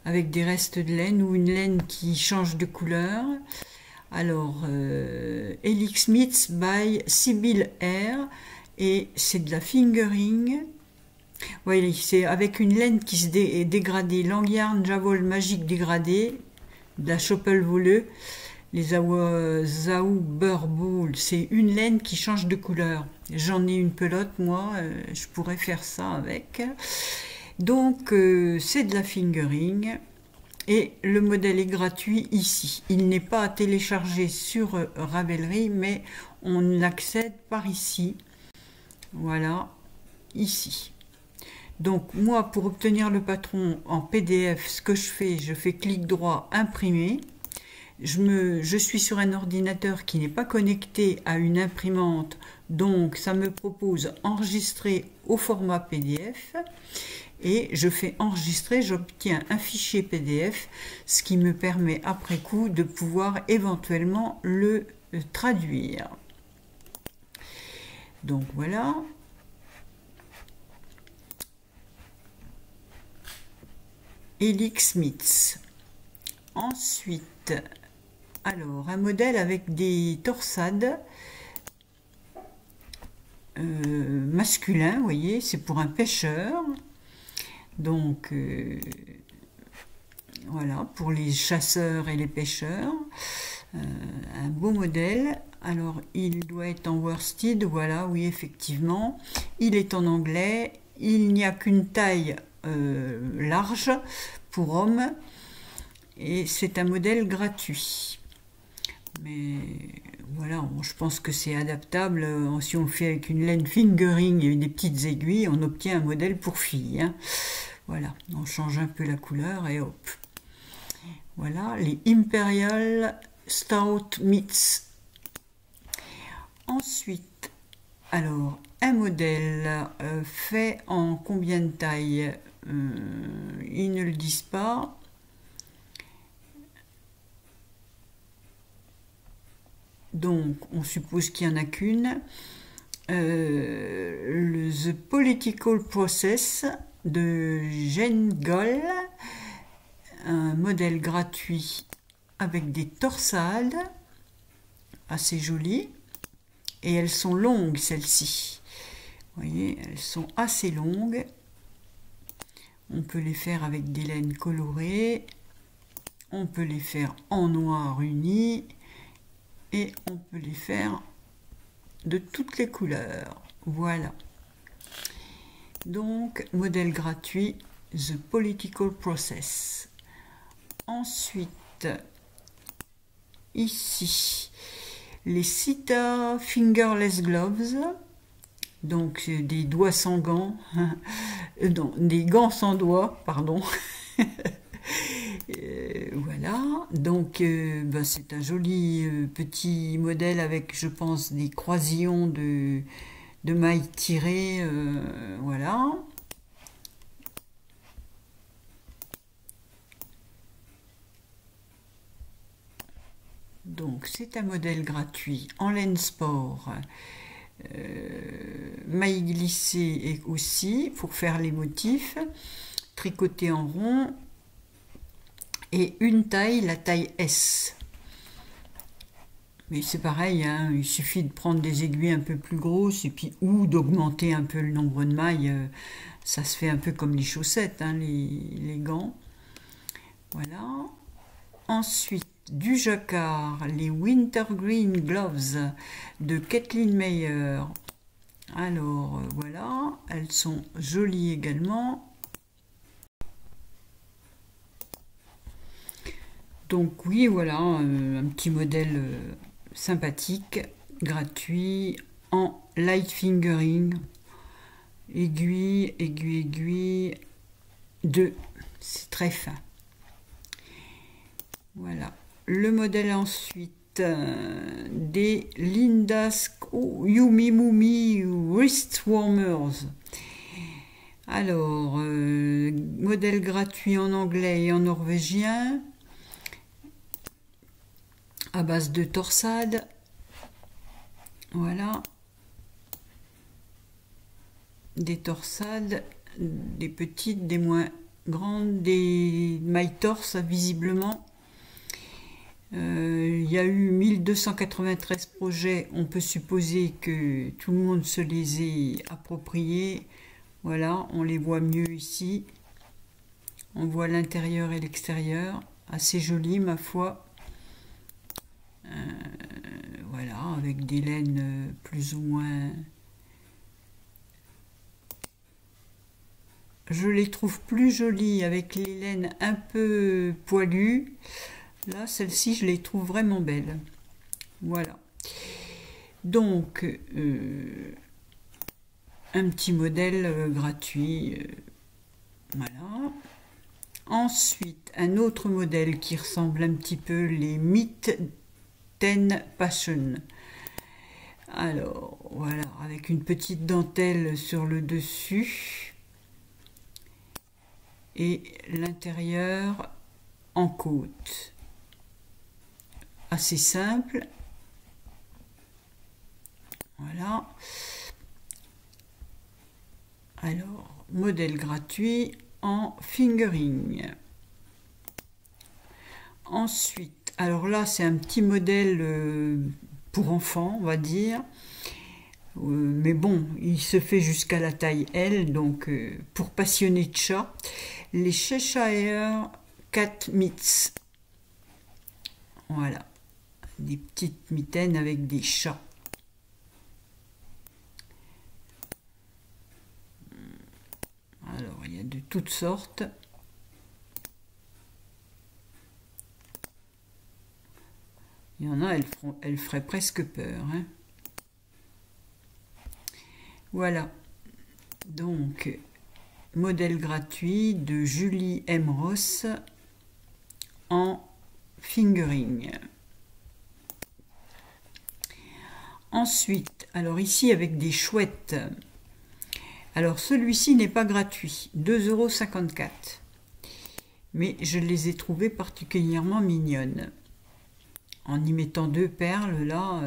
Avec des restes de laine ou une laine qui change de couleur. Alors, Helix Mitts by Sibyl Air. Et c'est de la fingering. Oui, c'est avec une laine qui se est dégradée. Long Yarn Javol Magique dégradé. De la Choppel Voleux. Les Zauberball, c'est une laine qui change de couleur. J'en ai une pelote, moi, je pourrais faire ça avec. Donc, c'est de la fingering. Et le modèle est gratuit ici. Il n'est pas à télécharger sur Ravelry, mais on accède par ici. Voilà, ici. Donc, moi, pour obtenir le patron en PDF, ce que je fais clic droit, imprimer. Je suis sur un ordinateur qui n'est pas connecté à une imprimante, donc ça me propose enregistrer au format PDF et je fais enregistrer, j'obtiens un fichier PDF, ce qui me permet après coup de pouvoir éventuellement le traduire. Donc voilà. Helix Smiths. Ensuite, alors un modèle avec des torsades masculins, vous voyez, c'est pour un pêcheur. Donc voilà, pour les chasseurs et les pêcheurs, un beau modèle. Alors il doit être en worsted, voilà, oui effectivement, il est en anglais, il n'y a qu'une taille large pour homme et c'est un modèle gratuit. Mais voilà, je pense que c'est adaptable. Si on le fait avec une laine fingering et des petites aiguilles, on obtient un modèle pour fille. Hein. Voilà, on change un peu la couleur et hop. Voilà, les Imperial Stout Mitts. Ensuite, alors, un modèle fait en combien de tailles ils ne le disent pas. Donc, on suppose qu'il n'y en a qu'une. The Political Process de Jane Goll, un modèle gratuit avec des torsades assez jolies. Et elles sont longues, celles-ci. Vous voyez, elles sont assez longues. On peut les faire avec des laines colorées. On peut les faire en noir uni. Et on peut les faire de toutes les couleurs. Voilà. Donc, modèle gratuit, The Political Process. Ensuite, ici, les Sita Fingerless Gloves. Donc, des doigts sans gants. Non, des gants sans doigts, pardon. Voilà, donc ben, c'est un joli petit modèle avec, je pense, des croisillons de mailles tirées, voilà. Donc c'est un modèle gratuit en laine sport, mailles glissées et aussi pour faire les motifs, tricoté en rond. Et une taille, la taille S. Mais c'est pareil, hein, il suffit de prendre des aiguilles un peu plus grosses et puis ou d'augmenter un peu le nombre de mailles. Ça se fait un peu comme les chaussettes, hein, les gants. Voilà. Ensuite, du jacquard, les Wintergreen Gloves de Kathleen Meyer. Alors voilà, elles sont jolies également. Donc oui, voilà, un petit modèle sympathique, gratuit, en light fingering, aiguille, aiguille, aiguille, 2, c'est très fin. Voilà, le modèle ensuite des Lindas Yumi Mumi Wrist Warmers. Alors, modèle gratuit en anglais et en norvégien. À base de torsades, voilà, des torsades, des petites, des moins grandes, des mailles torse visiblement. Il y a eu 1293 projets, on peut supposer que tout le monde se les ait appropriés. Voilà, on les voit mieux ici, on voit l'intérieur et l'extérieur, assez joli ma foi. Voilà, avec des laines plus ou moins... Je les trouve plus jolies avec les laines un peu poilues. Là, celle-ci, je les trouve vraiment belles. Voilà. Donc, un petit modèle gratuit. Voilà. Ensuite, un autre modèle qui ressemble un petit peu, les Myth 10 Passion. Alors, voilà, avec une petite dentelle sur le dessus et l'intérieur en côte. Assez simple. Voilà. Alors, modèle gratuit en fingering. Ensuite, alors là, c'est un petit modèle pour enfants, on va dire. Mais bon, il se fait jusqu'à la taille L, donc pour passionnés de chats. Les Cheshire Cat Mitts. Voilà, des petites mitaines avec des chats. Alors, il y a de toutes sortes. Il y en a, elles feraient presque peur, hein. Voilà, donc modèle gratuit de Julie M. Ross en fingering. Ensuite, alors ici avec des chouettes. Alors celui-ci n'est pas gratuit, 2,54 €. Mais je les ai trouvées particulièrement mignonnes. En y mettant 2 perles, là,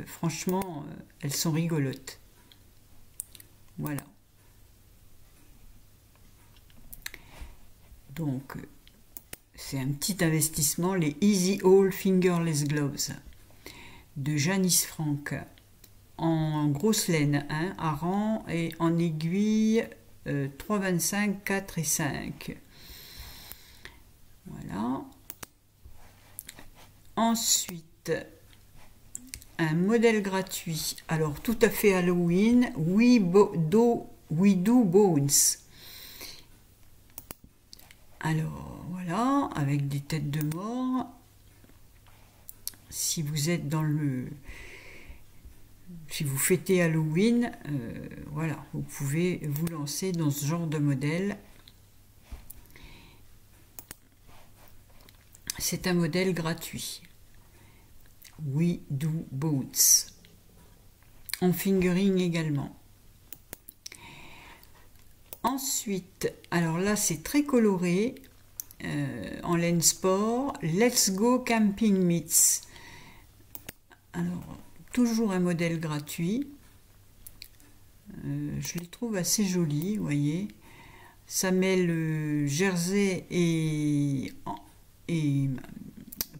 franchement, elles sont rigolotes. Voilà. Donc, c'est un petit investissement, les Easy All Fingerless Gloves de Janice Frank en grosse laine, hein, à rang et en aiguille 3,25, 4 et 5. Voilà. Ensuite, un modèle gratuit, alors tout à fait Halloween, We Do Bones. Alors voilà, avec des têtes de mort. Si vous êtes si vous fêtez Halloween, voilà, vous pouvez vous lancer dans ce genre de modèle. C'est un modèle gratuit. We Do Boats. En fingering également. Ensuite, alors là c'est très coloré, en laine sport, Let's Go Camping Mitts. Alors, toujours un modèle gratuit. Je les trouve assez jolis, vous voyez. Ça mêle jersey et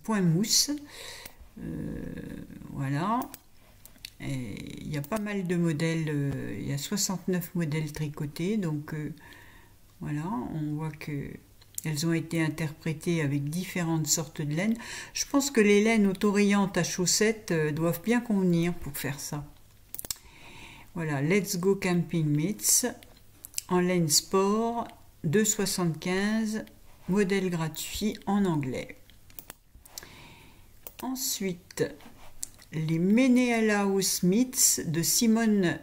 point mousse. Voilà. Il y a pas mal de modèles, il y a 69 modèles tricotés, donc voilà, on voit que elles ont été interprétées avec différentes sortes de laine. Je pense que les laines autorayantes à chaussettes doivent bien convenir pour faire ça. Voilà, Let's Go Camping Mitts en laine sport, 2,75 €, modèle gratuit en anglais. Ensuite, les Menelaus Mitts de Simone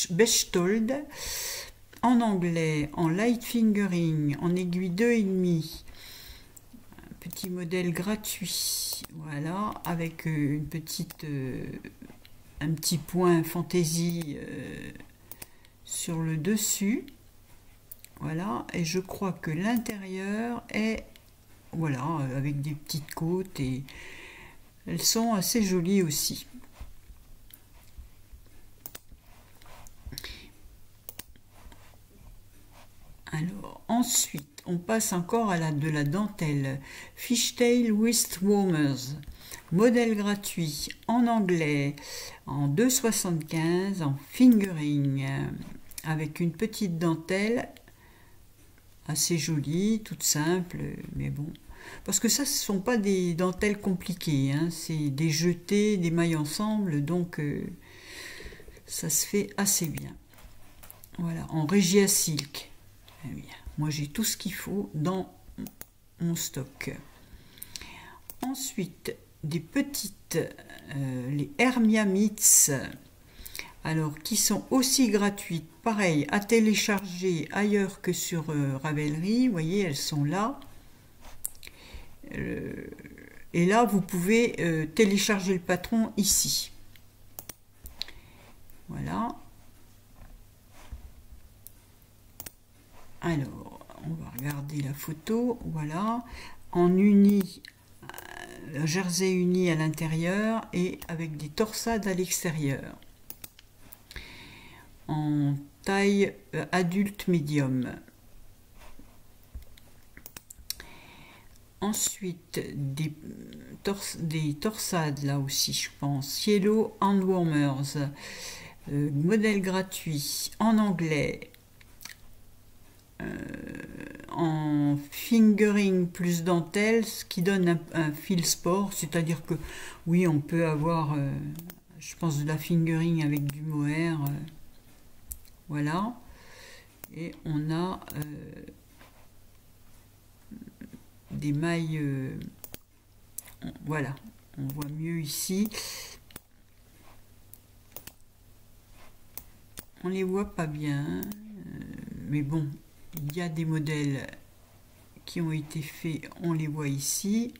Bechtold en anglais, en light fingering, en aiguille 2,5. Un petit modèle gratuit, voilà, avec un petit point fantaisie sur le dessus. Voilà, et je crois que l'intérieur est, voilà, avec des petites côtes, et elles sont assez jolies aussi. Alors, ensuite, on passe encore à de la dentelle. Fishtail Wrist Warmers, modèle gratuit en anglais, en 2,75 € en fingering, avec une petite dentelle assez jolie, toute simple, mais bon. Parce que ça, ce ne sont pas des dentelles compliquées, hein, c'est des jetés, des mailles ensemble, donc ça se fait assez bien. Voilà, en Regia Silk. Eh bien, moi, j'ai tout ce qu'il faut dans mon stock. Ensuite, des petites, les Hermia Mitts, alors qui sont aussi gratuites, pareil, à télécharger ailleurs que sur Ravelry. Vous voyez, elles sont là. Et là, vous pouvez télécharger le patron ici. Voilà. Alors, on va regarder la photo. Voilà. En uni, jersey uni à l'intérieur et avec des torsades à l'extérieur. En taille adulte médium. Ensuite, des torsades là aussi, je pense. Yellow Handwarmers, modèle gratuit en anglais, en fingering plus dentelle, ce qui donne un fil sport, c'est-à-dire que oui, on peut avoir, je pense, de la fingering avec du mohair, voilà. Et on a des mailles, voilà, on voit mieux ici. On les voit pas bien, mais bon, il y a des modèles qui ont été faits, on les voit ici.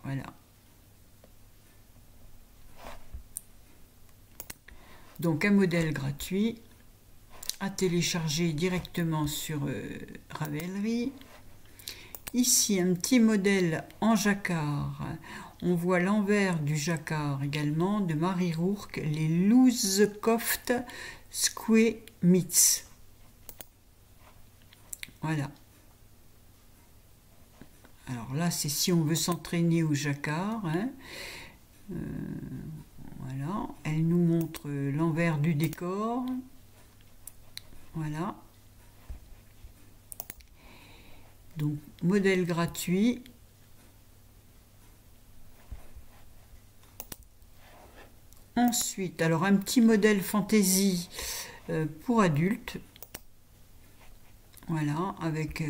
Voilà. Donc un modèle gratuit à télécharger directement sur Ravelry. Ici un petit modèle en jacquard. On voit l'envers du jacquard également de Marie Rourke, les Loose Coft Square Mitts. Voilà. Alors là, c'est si on veut s'entraîner au jacquard. Hein. Voilà. Elle nous montre l'envers du décor. Voilà. Donc, modèle gratuit. Ensuite, alors un petit modèle fantaisie pour adultes. Voilà, avec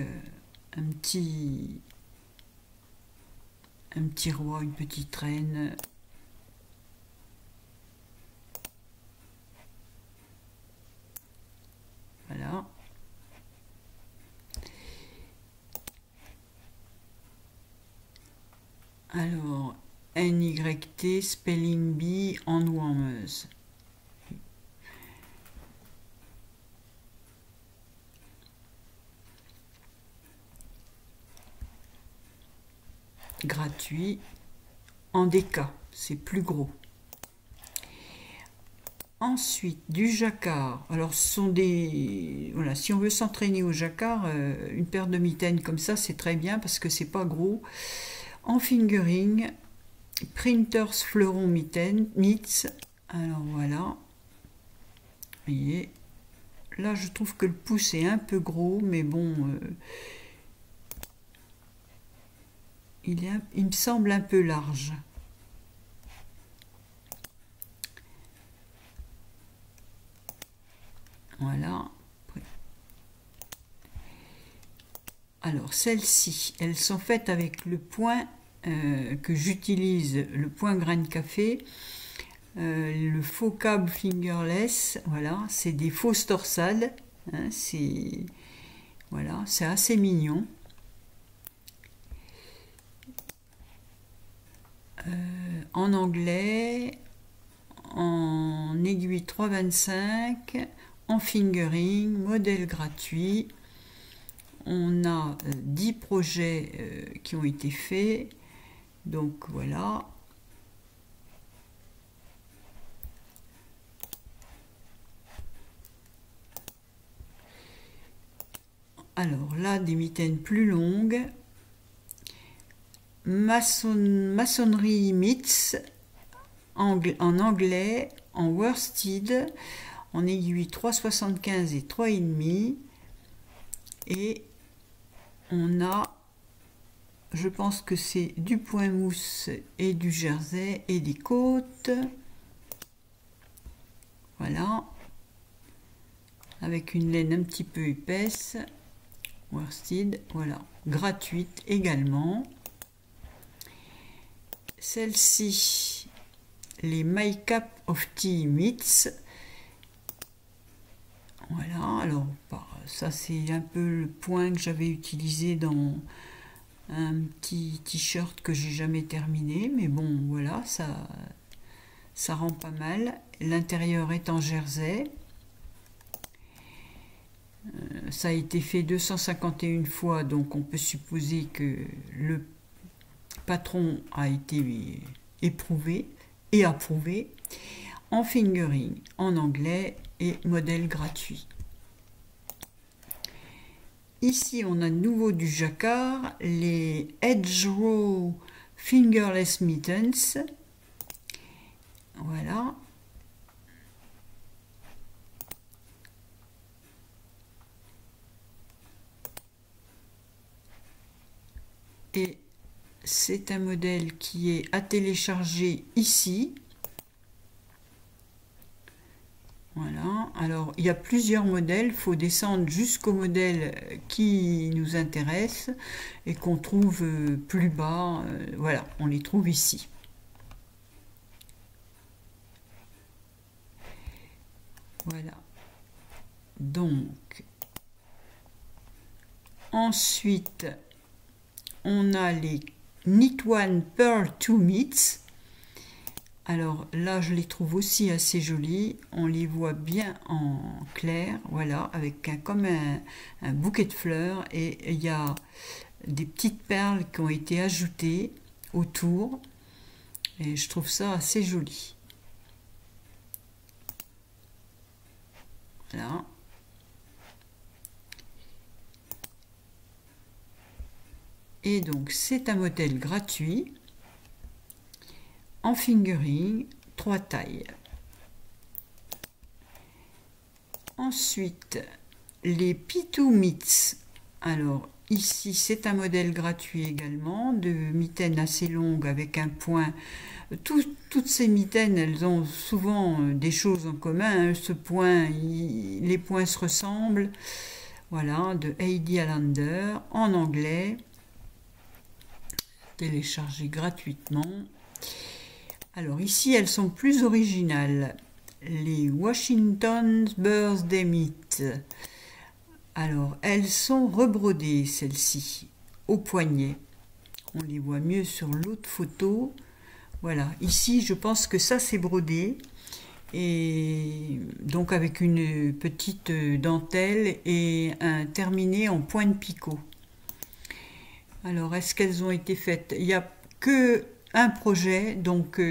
un petit roi, une petite reine. Voilà. Alors, NYT Spelling Bee Handwarmers. Gratuit en DK, c'est plus gros. Ensuite, du jacquard. Alors, ce sont des... Voilà, si on veut s'entraîner au jacquard, une paire de mitaines comme ça, c'est très bien parce que c'est pas gros. En fingering, Printers Fleuron Mitts. Alors, voilà. Vous voyez. Là, je trouve que le pouce est un peu gros, mais bon... il me semble un peu large. Voilà. Alors, celles-ci, elles sont faites avec le point que j'utilise, le point grain de café, le faux câble fingerless. Voilà, c'est des fausses torsades. Hein, voilà, c'est assez mignon. En anglais, en aiguille 3,25, en fingering, modèle gratuit. On a 10 projets qui ont été faits. Donc voilà. Alors là, des mitaines plus longues. Maçonnerie Mitts en anglais, en worsted, en aiguille 3,75 et 3,5. Et on a, je pense que c'est du point mousse et du jersey et des côtes. Voilà. Avec une laine un petit peu épaisse. Worsted, voilà. Gratuite également. Celle-ci, les My Cup of Tea Mitts. Voilà, alors ça c'est un peu le point que j'avais utilisé dans un petit t-shirt que j'ai jamais terminé, mais bon voilà, ça rend pas mal. L'intérieur est en jersey. Ça a été fait 251 fois, donc on peut supposer que le patron a été éprouvé et approuvé. En fingering en anglais et modèle gratuit. Ici, on a de nouveau du jacquard, les Hedgerow Fingerless Mittens. Voilà. Et c'est un modèle qui est à télécharger ici. Voilà, alors il y a plusieurs modèles, il faut descendre jusqu'au modèle qui nous intéresse et qu'on trouve plus bas. Voilà, on les trouve ici. Voilà. Donc, ensuite, on a les Knit One Pearl 2 Mitts. Alors là, je les trouve aussi assez jolis. On les voit bien en clair, voilà, avec comme un bouquet de fleurs. Et il y a des petites perles qui ont été ajoutées autour. Et je trouve ça assez joli. Voilà. Et donc, c'est un modèle gratuit. En fingering, 3 tailles. Ensuite, les P2 Mitts. Alors, ici, c'est un modèle gratuit également, de mitaines assez longues avec un point. Toutes ces mitaines, elles ont souvent des choses en commun. Ce point, les points se ressemblent. Voilà, de Heidi Allender, en anglais. Téléchargé gratuitement. Alors ici, elles sont plus originales. Les Washington Birthday Mitt. Alors, elles sont rebrodées, celles-ci, au poignet. On les voit mieux sur l'autre photo. Voilà, ici, je pense que ça, c'est brodé. Et donc, avec une petite dentelle et un terminé en point de picot. Alors, est-ce qu'elles ont été faites? Il n'y a que un projet, donc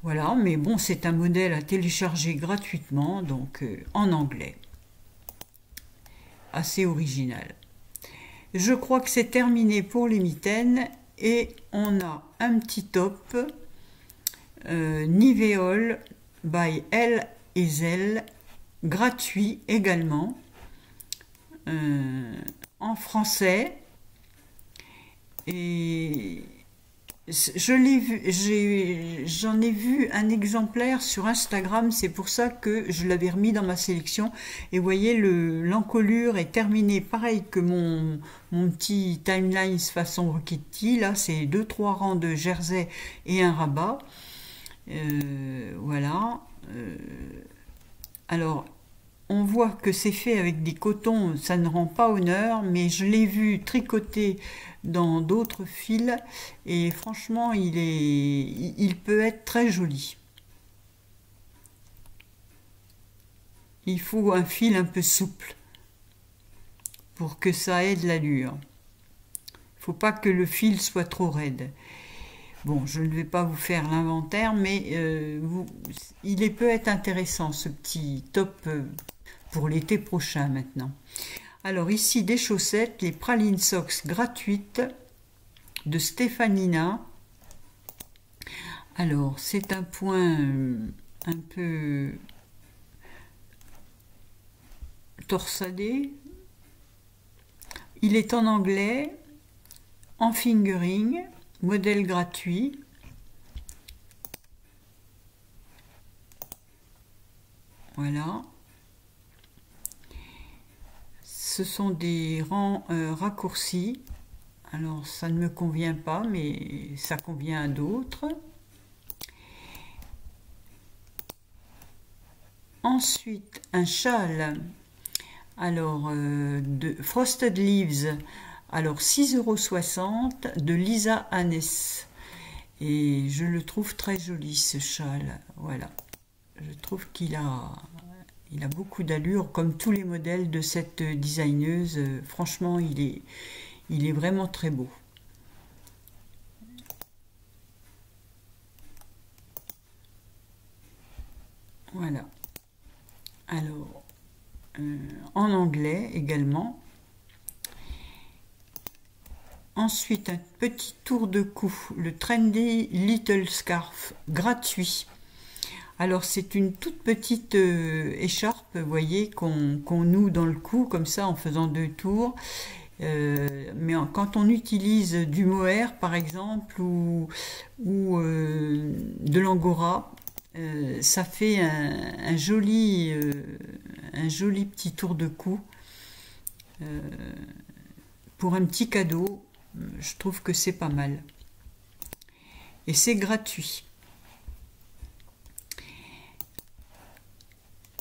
voilà, mais bon, c'est un modèle à télécharger gratuitement, donc en anglais. Assez original. Je crois que c'est terminé pour les mitaines et on a un petit top Niveol by L et Zell, gratuit également, en français. Et j'en ai vu un exemplaire sur Instagram, c'est pour ça que je l'avais remis dans ma sélection. Et vous voyez, l'encolure est terminée pareil que mon petit timeline façon Rokitty. Là, c'est 2-3 rangs de jersey et un rabat. Voilà. Alors, on voit que c'est fait avec des cotons, ça ne rend pas honneur, mais je l'ai vu tricoter dans d'autres fils et franchement, il peut être très joli. Il faut un fil un peu souple pour que ça ait de l'allure. Il ne faut pas que le fil soit trop raide. Bon, je ne vais pas vous faire l'inventaire, mais il peut être intéressant, ce petit top pour l'été prochain maintenant. Alors ici, des chaussettes, les Praline Socks gratuites de Stefanina. Alors, c'est un point un peu torsadé. Il est en anglais, en fingering, modèle gratuit. Voilà. Ce sont des rangs raccourcis. Alors, ça ne me convient pas, mais ça convient à d'autres. Ensuite, un châle. Alors, de Frosted Leaves. Alors, 6,60 € de Lisa Hannes. Et je le trouve très joli, ce châle. Voilà. Je trouve qu'il a beaucoup d'allure, comme tous les modèles de cette designeuse. Franchement, il est vraiment très beau. Voilà. en anglais également. Ensuite, un petit tour de cou, le Trendy Little Scarf, gratuit. Alors, c'est une toute petite écharpe, vous voyez, qu'on noue dans le cou, comme ça, en faisant 2 tours. Mais quand on utilise du mohair, par exemple, ou de l'angora, ça fait un joli petit tour de cou. Pour un petit cadeau, je trouve que c'est pas mal. Et c'est gratuit.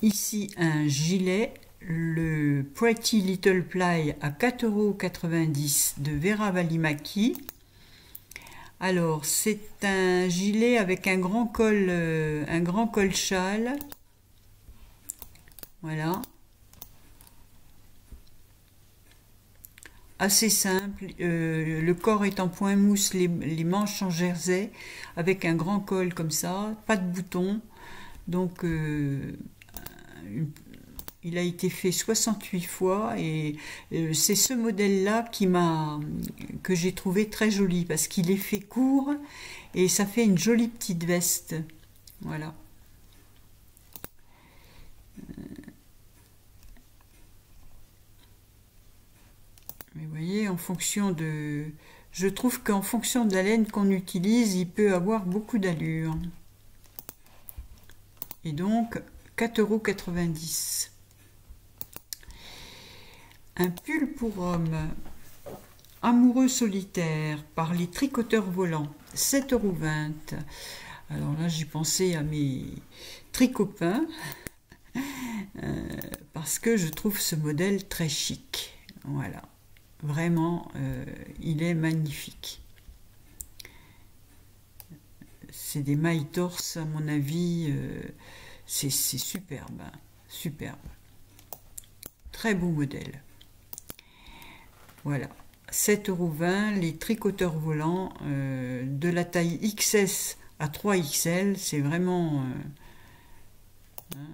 Ici, un gilet, le Pretty Little Ply à 4,90 € de Vera Valimaki. Alors, c'est un gilet avec un grand col châle. Voilà. Assez simple, le corps est en point mousse, les manches en jersey, avec un grand col comme ça, pas de boutons. Donc, il a été fait 68 fois et c'est ce modèle-là que j'ai trouvé très joli parce qu'il est fait court et ça fait une jolie petite veste. Voilà. Mais vous voyez, je trouve qu'en fonction de la laine qu'on utilise, il peut avoir beaucoup d'allure. Et donc, 4,90 €. Un pull pour homme, amoureux solitaire, par les tricoteurs volants, 7,20 €. Alors là, j'ai pensé à mes tricopains, parce que je trouve ce modèle très chic. Voilà. Vraiment, il est magnifique. C'est des mailles torse, à mon avis, c'est superbe, hein, superbe. Très beau modèle. Voilà, 7,20 €, les tricoteurs volants de la taille XS à 3XL, c'est vraiment...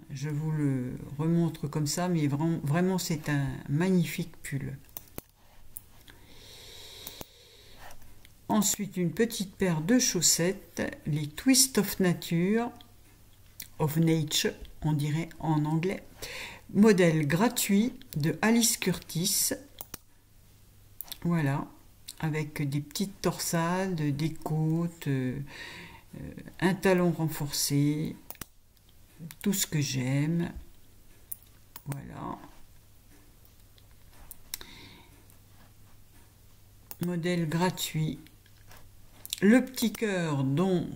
je vous le remontre comme ça, mais vraiment c'est un magnifique pull. Ensuite, une petite paire de chaussettes, les Twist of Nature, on dirait en anglais. Modèle gratuit de Alice Curtis. Voilà, avec des petites torsades, des côtes, un talon renforcé, tout ce que j'aime. Voilà. Modèle gratuit. Le petit cœur, dont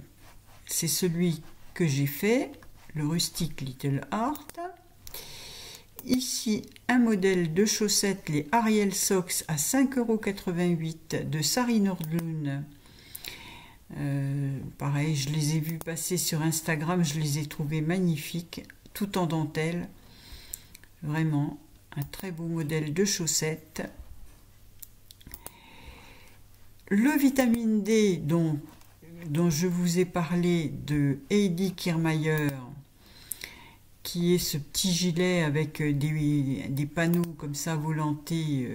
c'est celui que j'ai fait, le Rustic Little Heart. Ici, un modèle de chaussettes, les Ariel Socks à 5,88 € de Sari Nordlund. Pareil, je les ai vus passer sur Instagram, je les ai trouvés magnifiques, tout en dentelle. Vraiment, un très beau modèle de chaussettes. Le vitamine D dont je vous ai parlé de Heidi Kirrmaier, qui est ce petit gilet avec des panneaux comme ça volantés,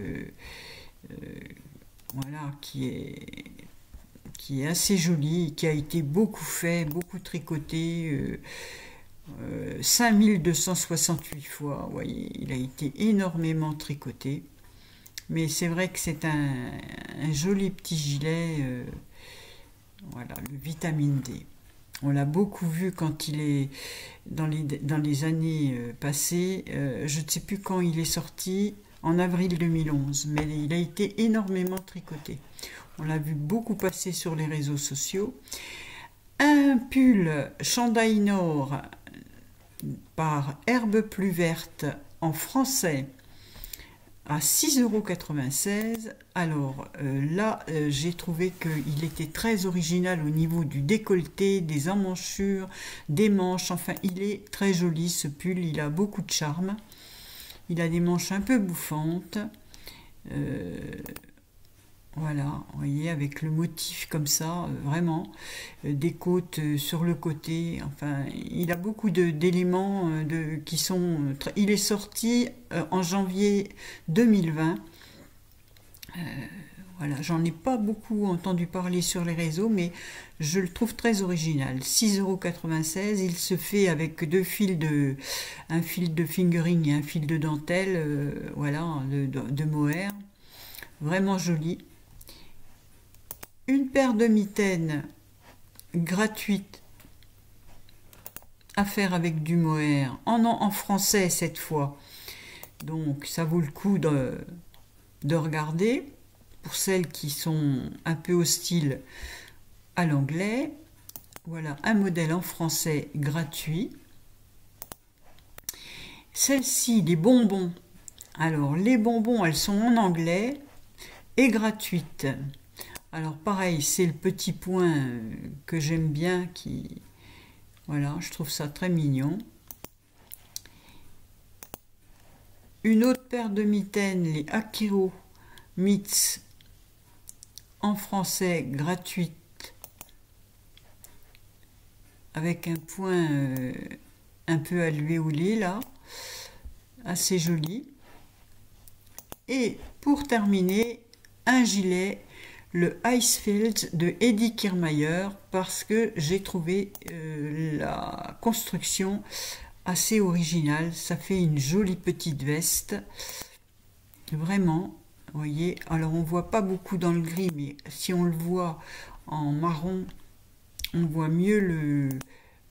voilà, qui est assez joli, qui a été beaucoup fait, beaucoup tricoté, 5268 fois, vous voyez, il a été énormément tricoté. Mais c'est vrai que c'est un joli petit gilet, voilà, le vitamine D. On l'a beaucoup vu quand il est dans les années passées. Je ne sais plus quand il est sorti, en avril 2011, mais il a été énormément tricoté. On l'a vu beaucoup passer sur les réseaux sociaux. Un pull Chandail Nord par Herbe Plus Verte en français à 6,96 €. Alors là, j'ai trouvé qu'il était très original au niveau du décolleté, des emmanchures, des manches. Enfin, il est très joli ce pull, il a beaucoup de charme. Il a des manches un peu bouffantes. Voilà, vous voyez, avec le motif comme ça, vraiment, des côtes sur le côté. Enfin, il a beaucoup d'éléments qui sont. Il est sorti en janvier 2020. Voilà, j'en ai pas beaucoup entendu parler sur les réseaux, mais je le trouve très original. 6,96 €, il se fait avec un fil de fingering et un fil de dentelle, voilà, de mohair. Vraiment joli. Une paire de mitaines gratuite à faire avec du mohair, en français cette fois. Donc ça vaut le coup de regarder. Pour celles qui sont un peu hostiles à l'anglais, voilà un modèle en français gratuit. Celle-ci, les bonbons. Alors les bonbons, elles sont en anglais et gratuites. Alors pareil, c'est le petit point que j'aime bien, voilà, je trouve ça très mignon. Une autre paire de mitaines, les Akiro Mitts, en français gratuite, avec un point un peu alvéolé là, assez joli. Et pour terminer, un gilet, le Icefield de Hedi Kirrmaier, parce que j'ai trouvé la construction assez originale. Ça fait une jolie petite veste, vraiment. Vous voyez, alors on voit pas beaucoup dans le gris, mais si on le voit en marron, on voit mieux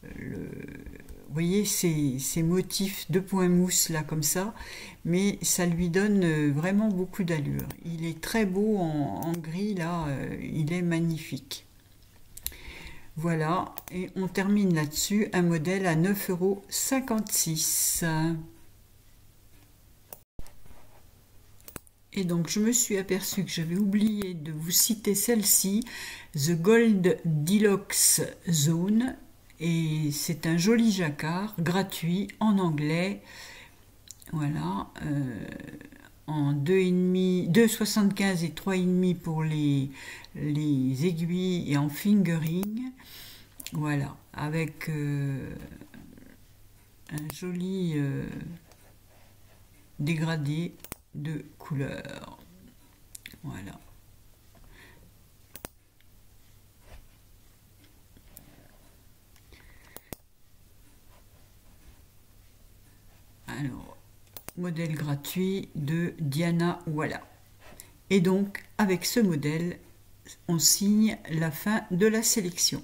vous voyez ces motifs de points mousse là comme ça, mais ça lui donne vraiment beaucoup d'allure. Il est très beau en gris là, il est magnifique. Voilà, et on termine là-dessus, un modèle à 9,56 €. Et donc je me suis aperçue que j'avais oublié de vous citer celle-ci, The Gold Deluxe Zone, et c'est un joli jacquard gratuit en anglais, voilà, en 2,75 et 3,5 pour les aiguilles et en fingering, voilà, avec un joli dégradé de couleurs, voilà. Alors, modèle gratuit de Diana Walla. Et donc, avec ce modèle, on signe la fin de la sélection.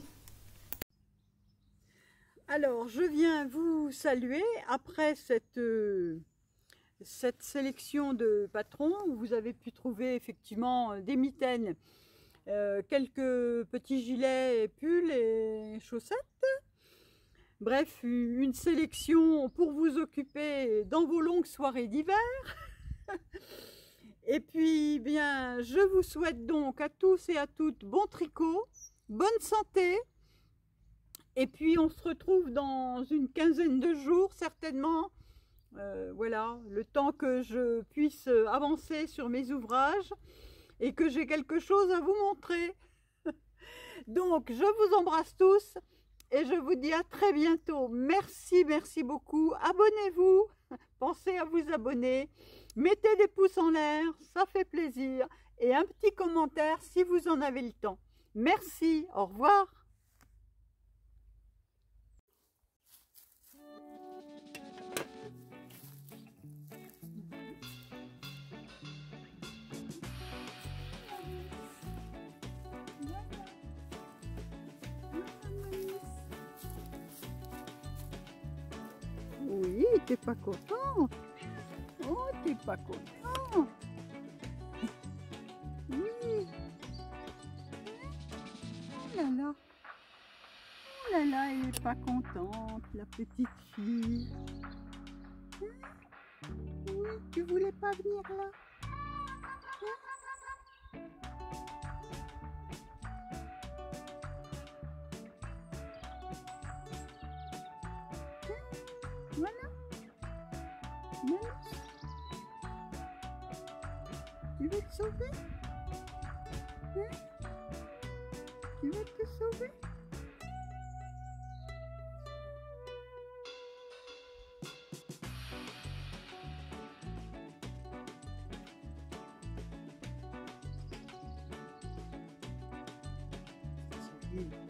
Alors, je viens vous saluer après cette sélection de patrons où vous avez pu trouver effectivement des mitaines, quelques petits gilets, pulls et chaussettes. Bref, une sélection pour vous occuper dans vos longues soirées d'hiver. Et puis, bien, je vous souhaite donc à tous et à toutes bon tricot, bonne santé. Et puis, on se retrouve dans une quinzaine de jours, certainement. Voilà, le temps que je puisse avancer sur mes ouvrages et que j'ai quelque chose à vous montrer. Donc, je vous embrasse tous et je vous dis à très bientôt. Merci, merci beaucoup. Abonnez-vous, pensez à vous abonner. Mettez des pouces en l'air, ça fait plaisir. Et un petit commentaire si vous en avez le temps. Merci, au revoir. Oui, t'es pas content? Oh, t'es pas content? Oui. Oh là là. Oh là là, elle est pas contente, la petite fille. Oui, tu voulais pas venir là? Voilà. Manus. Tu veux te sauver? Tu vas te sauver? Oui.